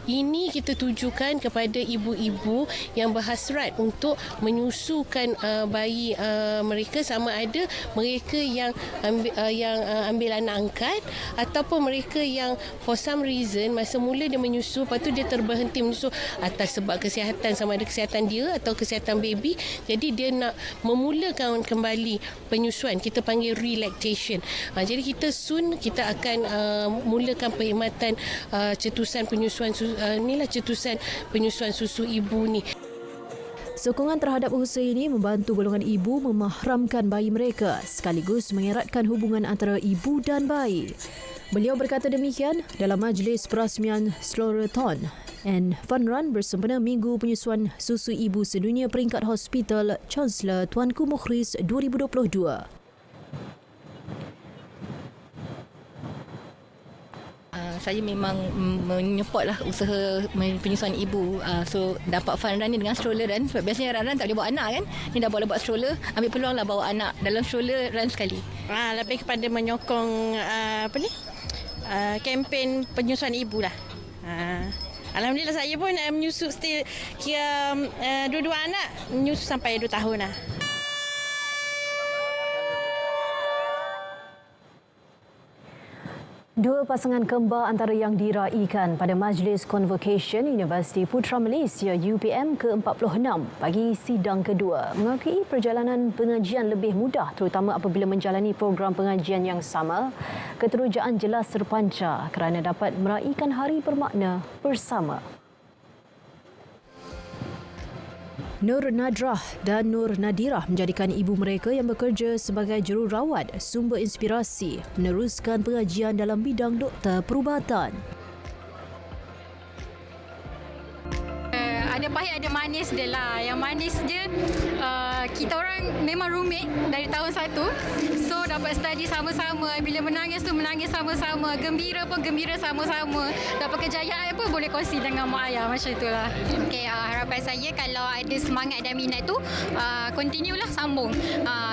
Ini kita tujukan kepada ibu-ibu yang berhasrat untuk menyusukan bayi mereka, sama ada mereka yang ambil anak angkat ataupun mereka yang for some reason masa mula dia menyusu lepas tu dia terberhenti menyusu atas sebab kesihatan, sama ada kesihatan dia atau kesihatan baby, jadi dia nak memulakan kembali penyusuan, kita panggil relactation. Jadi kita kita akan mulakan perkhidmatan cetusan penyusuan cetusan penyusuan susu ibu ni. Sokongan terhadap usaha ini membantu golongan ibu memahramkan bayi mereka sekaligus mengeratkan hubungan antara ibu dan bayi. Beliau berkata demikian dalam majlis perasmian Slorathon and Fun Run bersempena Minggu Penyusuan Susu Ibu Sedunia peringkat Hospital Chancellor Tuanku Mukhris 2022. Saya memang menyupport usaha penyusuan ibu. So dapat fun run ni dengan stroller run. Sebab biasanya run tak boleh bawa anak kan. Ni dah boleh bawa stroller. Ambil peluang bawa anak dalam stroller run sekali. Lebih kepada menyokong kempen penyusuan ibu lah. Alhamdulillah saya pun menyusu kira dua-dua anak menyusu sampai 2 tahun lah. Dua pasangan kembar antara yang diraikan pada Majlis Convocation Universiti Putra Malaysia UPM ke-46 bagi sidang kedua mengakui perjalanan pengajian lebih mudah terutama apabila menjalani program pengajian yang sama. Keterujaan jelas terpancar kerana dapat meraikan hari bermakna bersama. Nur Nadrah dan Nur Nadirah menjadikan ibu mereka yang bekerja sebagai jururawat sumber inspirasi meneruskan pengajian dalam bidang doktor perubatan. Ada pahit ada manis dia lah. Yang manis dia kita orang memang roommate dari tahun 1. So dapat study sama-sama. Bila menangis tu menangis sama-sama. Gembira pun gembira sama-sama. Dapat kejayaan pun boleh kongsi dengan mak ayah. Macam itulah. Okay, harapan saya kalau ada semangat dan minat tu continue lah sambung.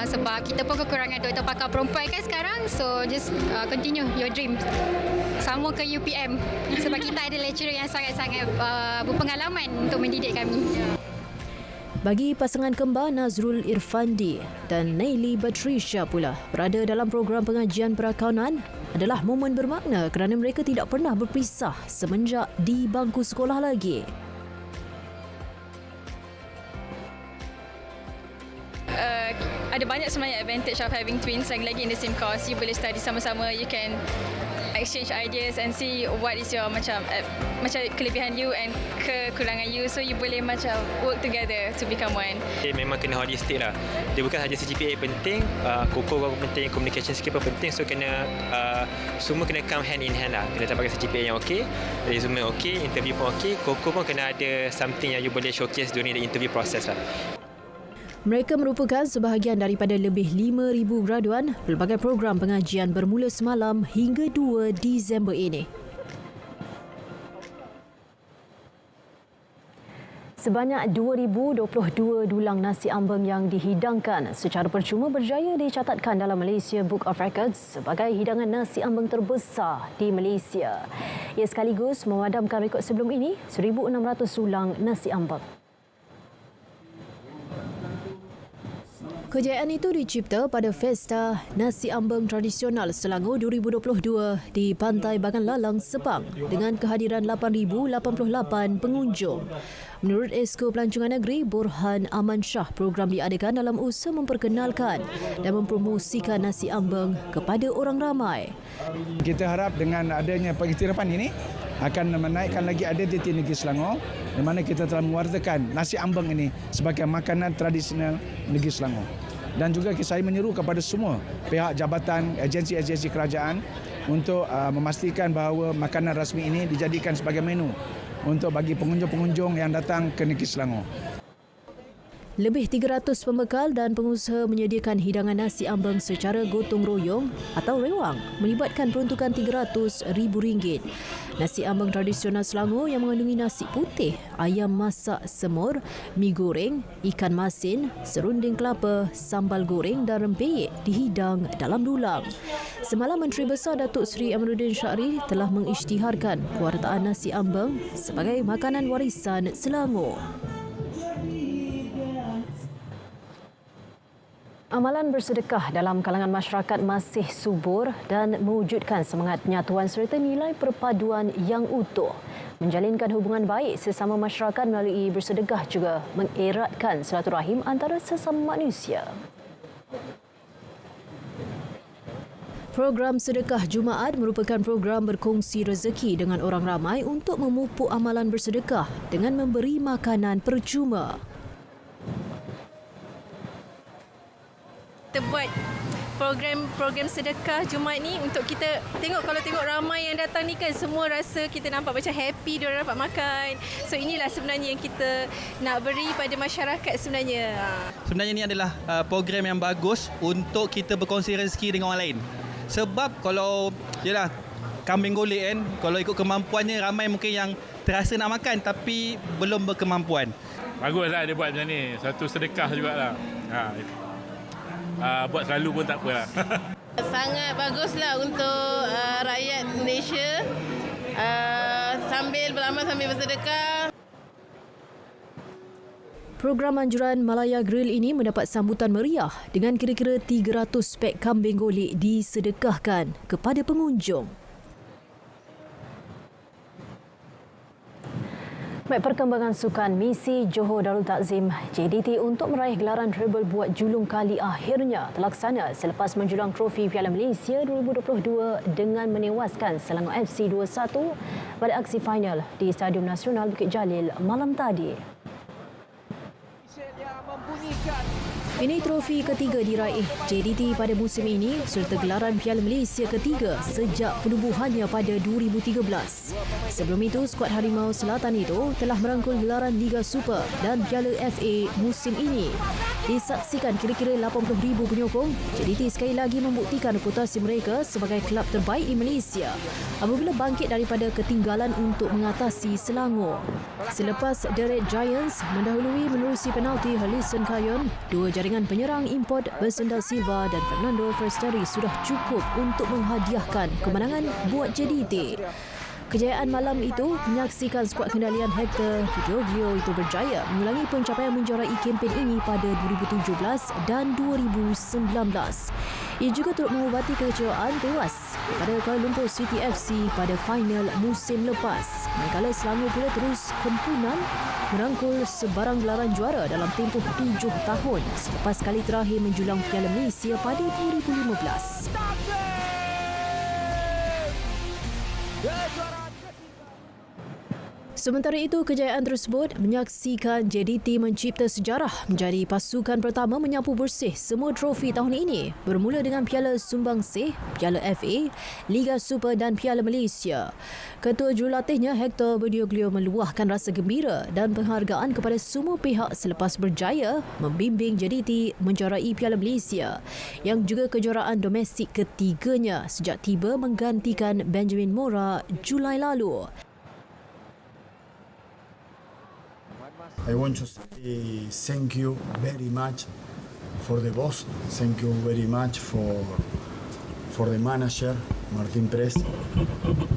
Sebab kita pun kekurangan doktor pakar perempuan kan sekarang. So just continue your dream. Sambung ke UPM. Sebab kita ada lecturer yang sangat-sangat berpengalaman untuk mendidik kami. Bagi pasangan kembar Nazrul Irfandi dan Naili Batrisha pula, berada dalam program pengajian perakaunan adalah momen bermakna kerana mereka tidak pernah berpisah semenjak di bangku sekolah lagi. Ada banyak sebenarnya advantage of having twins, lagi-lagi in the same course. You boleh study sama-sama, you can exchange ideas and see what is your macam kelebihan you and kekurangan you, so you boleh macam work together to become one. Memang kena holistik lah. Dia bukan saja CGPA penting, koko pun penting, communication skill pun penting, so kena semua kena come hand in hand lah. Kena dapatkan CGPA yang okey, resume okey, interview pun okey, koko pun kena ada something yang you boleh showcase during the interview process lah. Mereka merupakan sebahagian daripada lebih 5,000 graduan pelbagai program pengajian bermula semalam hingga 2 Disember ini. Sebanyak 2,022 dulang nasi ambeng yang dihidangkan secara percuma berjaya dicatatkan dalam Malaysia Book of Records sebagai hidangan nasi ambeng terbesar di Malaysia. Ia sekaligus memadamkan rekod sebelum ini, 1,600 dulang nasi ambeng. Kejayaan itu dicipta pada Pesta Nasi Ambeng Tradisional Selangor 2022 di Pantai Bagan Lalang, Sepang dengan kehadiran 8,088 pengunjung. Menurut Esko Pelancongan Negeri Borhan Aman Shah, program diadakan dalam usaha memperkenalkan dan mempromosikan nasi ambeng kepada orang ramai. Kita harap dengan adanya pengiktirafan ini akan menaikkan lagi identiti negeri Selangor, di mana kita telah mewartakan nasi ambeng ini sebagai makanan tradisional negeri Selangor. Dan juga saya menyeru kepada semua pihak jabatan, agensi-agensi kerajaan untuk memastikan bahawa makanan rasmi ini dijadikan sebagai menu untuk bagi pengunjung-pengunjung yang datang ke negeri Selangor. Lebih 300 pembekal dan pengusaha menyediakan hidangan nasi ambeng secara gotong royong atau rewang melibatkan peruntukan RM300,000. Nasi ambeng tradisional Selangor yang mengandungi nasi putih, ayam masak semur, mi goreng, ikan masin, serunding kelapa, sambal goreng dan rempeyek dihidang dalam dulang. Semalam Menteri Besar Datuk Seri Amiruddin Syahri telah mengisytiharkan pewartaan nasi ambeng sebagai makanan warisan Selangor. Amalan bersedekah dalam kalangan masyarakat masih subur dan mewujudkan semangat penyatuan serta nilai perpaduan yang utuh. Menjalinkan hubungan baik sesama masyarakat melalui bersedekah juga mengeratkan silaturahim antara sesama manusia. Program Sedekah Jumaat merupakan program berkongsi rezeki dengan orang ramai untuk memupuk amalan bersedekah dengan memberi makanan percuma. Kita buat program sedekah Jumaat ni untuk kita tengok, kalau tengok ramai yang datang ni kan, semua rasa kita nampak macam happy, diorang dapat makan. So inilah sebenarnya yang kita nak beri pada masyarakat sebenarnya. Sebenarnya ni adalah program yang bagus untuk kita berkongsi rezeki dengan orang lain. Sebab kalau yalah kambing golek kan, kalau ikut kemampuannya ramai mungkin yang terasa nak makan tapi belum berkemampuan. Baguslah dia buat macam ni, satu sedekah jugalah. Buat selalu pun tak apalah. Sangat baguslah untuk rakyat Malaysia, sambil beramal sambil bersedekah. Program anjuran Malaya Grill ini mendapat sambutan meriah dengan kira-kira 300 pek kambing golek disedekahkan kepada pengunjung. Baik, perkembangan sukan, misi Johor Darul Takzim JDT untuk meraih gelaran treble buat julung kali akhirnya terlaksana selepas menjulang trofi Piala Malaysia 2022 dengan menewaskan Selangor FC 2-1 pada aksi final di Stadium Nasional Bukit Jalil malam tadi. Ini trofi ketiga diraih JDT pada musim ini serta gelaran Piala Malaysia ketiga sejak penubuhannya pada 2013. Sebelum itu, skuad Harimau Selatan itu telah merangkul gelaran Liga Super dan Piala FA musim ini. Disaksikan kira-kira 80,000 penyokong, JDT sekali lagi membuktikan reputasi mereka sebagai kelab terbaik di Malaysia apabila bangkit daripada ketinggalan untuk mengatasi Selangor. Selepas The Red Giants mendahului menerusi penalti Harlison Kayon, dua jaringan penyerang import Bersendal Silva dan Fernando Fresteri sudah cukup untuk menghadiahkan kemenangan buat JDT. Kejayaan malam itu menyaksikan skuad kendalian Hector Kidogio itu berjaya mengulangi pencapaian menjuarai kempen ini pada 2017 dan 2019. Ia juga turut mengubati kekecewaan tewas pada Kuala Lumpur City FC pada final musim lepas. Manakala Selangor pula terus kempunan merangkul sebarang gelaran juara dalam tempoh 7 tahun selepas kali terakhir menjulang Piala Malaysia pada 2015. Sementara itu, kejayaan tersebut menyaksikan JDT mencipta sejarah menjadi pasukan pertama menyapu bersih semua trofi tahun ini, bermula dengan Piala Sumbangsih, Piala FA, Liga Super dan Piala Malaysia. Ketua jurulatihnya Hector Berdioglio meluahkan rasa gembira dan penghargaan kepada semua pihak selepas berjaya membimbing JDT menjuarai Piala Malaysia yang juga kejuaraan domestik ketiganya sejak tiba menggantikan Benjamin Mora Julai lalu. I want to say thank you very much for the boss. Thank you very much for the manager, Martin Press.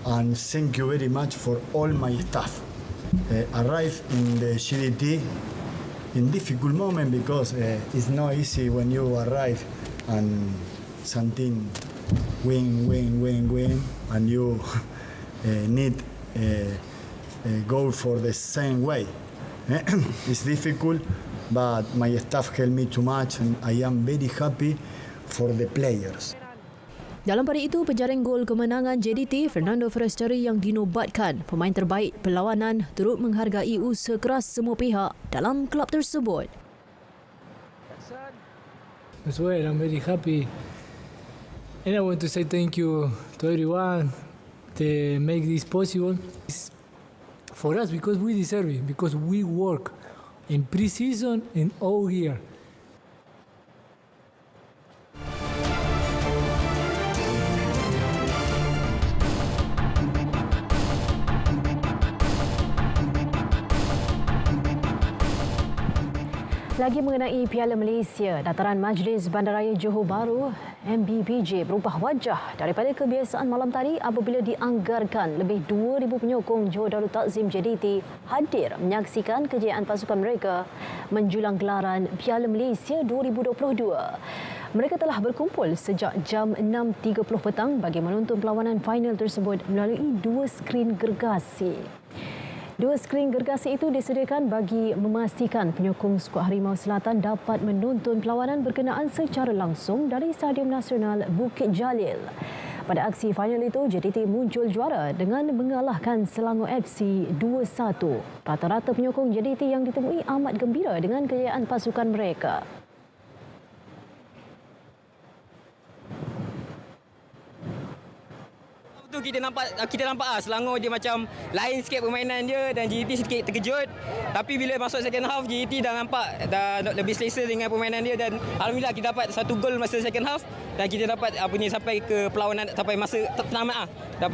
And thank you very much for all my staff. Arrived in the GDT in difficult moment because it's not easy when you arrive and something win, and you need go for the same way. It's difficult, but my staff helped me too much and I am very happy for the players. Dalam pada itu, penjaring gol kemenangan JDT, Fernando Forestieri yang dinobatkan pemain terbaik perlawanan turut menghargai usaha keras semua pihak dalam kelab tersebut. As well, I'm very happy. And I want to say thank you to everyone to make this possible. For us, because we deserve it, because we work in pre-season and all year. Lagi mengenai Piala Malaysia, dataran Majlis Bandaraya Johor Bahru MBBJ berubah wajah daripada kebiasaan malam tadi apabila dianggarkan lebih 2,000 penyokong Johor Darul Takzim JDT hadir menyaksikan kejayaan pasukan mereka menjulang gelaran Piala Malaysia 2022. Mereka telah berkumpul sejak jam 6.30 petang bagi menonton perlawanan final tersebut melalui 2 skrin gergasi. 2 skrin gergasi itu disediakan bagi memastikan penyokong skuad Harimau Selatan dapat menonton perlawanan berkenaan secara langsung dari Stadium Nasional Bukit Jalil. Pada aksi final itu, JDT muncul juara dengan mengalahkan Selangor FC 2-1. Rata-rata penyokong JDT yang ditemui amat gembira dengan kejayaan pasukan mereka. Kita nampak Selangor dia macam lain sikit permainan dia dan JDT sedikit terkejut. Tapi bila masuk second half, JDT dah nampak dah lebih selesa dengan permainan dia dan alhamdulillah kita dapat 1 gol masa second half dan kita dapat sampai ke perlawanan sampai masa tamat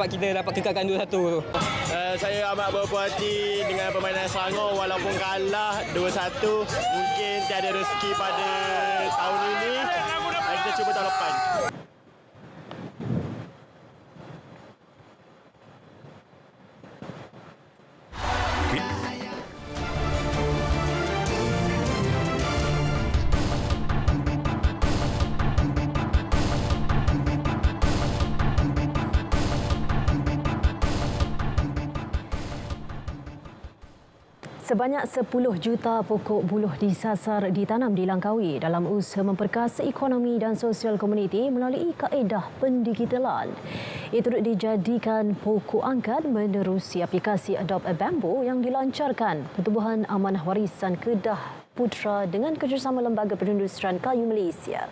kita dapat kekalkan 2-1. Saya amat berpuas hati dengan permainan Selangor walaupun kalah 2-1. Mungkin tiada rezeki pada tahun ini. Kita cuba tahun depan. Sebanyak 10 juta pokok buluh disasar ditanam di Langkawi dalam usaha memperkasa ekonomi dan sosial komuniti melalui kaedah pendigitalan. Ia turut dijadikan pokok angkat menerusi aplikasi Adopt a Bamboo yang dilancarkan Pertubuhan Amanah Warisan Kedah Putra dengan kerjasama Lembaga Perindustrian Kayu Malaysia.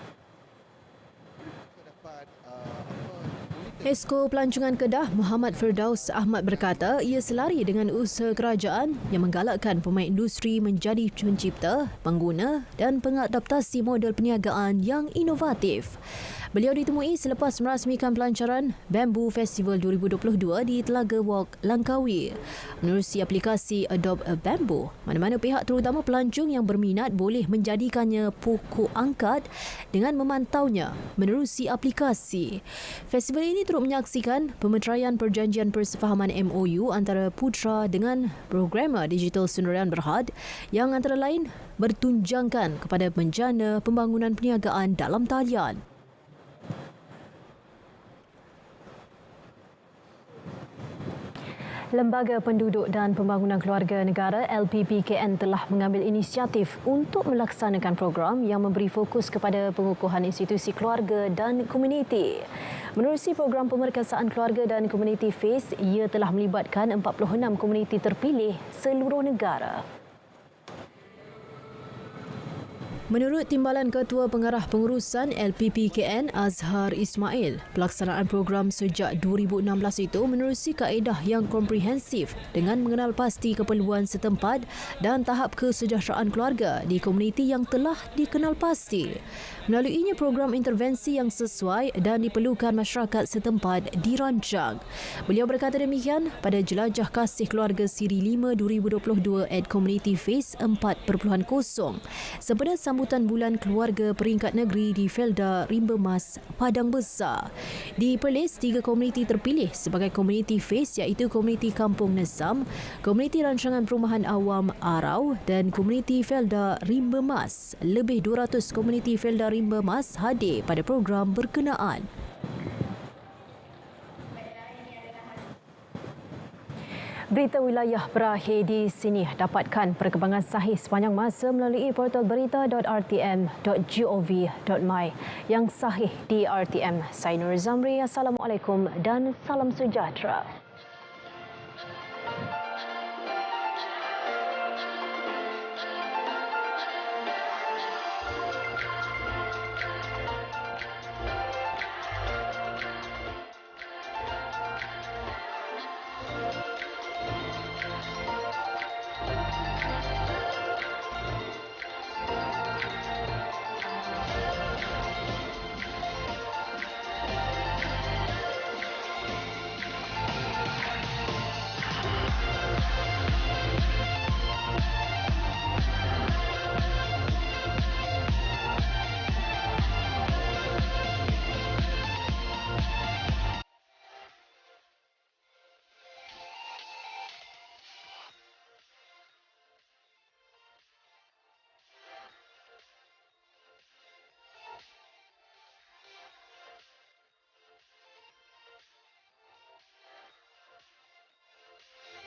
Esko Pelancongan Kedah Muhammad Firdaus Ahmad berkata ia selari dengan usaha kerajaan yang menggalakkan pemain industri menjadi pencipta, pengguna dan pengadaptasi model perniagaan yang inovatif. Beliau ditemui selepas merasmikan pelancaran Bamboo Festival 2022 di Telaga Walk, Langkawi. Menerusi aplikasi Adopt a Bamboo, mana-mana pihak terutama pelancong yang berminat boleh menjadikannya pokok angkat dengan memantaunya menerusi aplikasi. Festival ini turut menyaksikan pemeteraian perjanjian persefahaman MOU antara Putra dengan programmer Digital Sdn Bhd yang antara lain bertunjangkan kepada bencana pembangunan perniagaan dalam talian. Lembaga Penduduk dan Pembangunan Keluarga Negara LPPKN telah mengambil inisiatif untuk melaksanakan program yang memberi fokus kepada pengukuhan institusi keluarga dan komuniti. Menerusi program pemerkasaan keluarga dan komuniti FACE, ia telah melibatkan 46 komuniti terpilih seluruh negara. Menurut Timbalan Ketua Pengarah Pengurusan LPPKN Azhar Ismail, pelaksanaan program sejak 2016 itu menerusi kaedah yang komprehensif dengan mengenal pasti keperluan setempat dan tahap kesejahteraan keluarga di komuniti yang telah dikenal pasti. Melaluinya program intervensi yang sesuai dan diperlukan masyarakat setempat dirancang. Beliau berkata demikian pada Jelajah Kasih Keluarga Siri 5 2022 at Community Phase 4.0 sempena sambutan Bulan Keluarga Peringkat Negeri di Felda Rimba Mas, Padang Besar. Di Perlis, 3 komuniti terpilih sebagai komuniti FACE iaitu Komuniti Kampung Nesam, Komuniti Rancangan Perumahan Awam Arau dan Komuniti Felda Rimba Mas. Lebih 200 komuniti Felda Rimba Mas hadir pada program berkenaan. Berita wilayah berakhir di sini. Dapatkan perkembangan sahih sepanjang masa melalui portal berita.rtm.gov.my yang sahih di RTM. Saya Nur Zamri. Assalamualaikum dan salam sejahtera.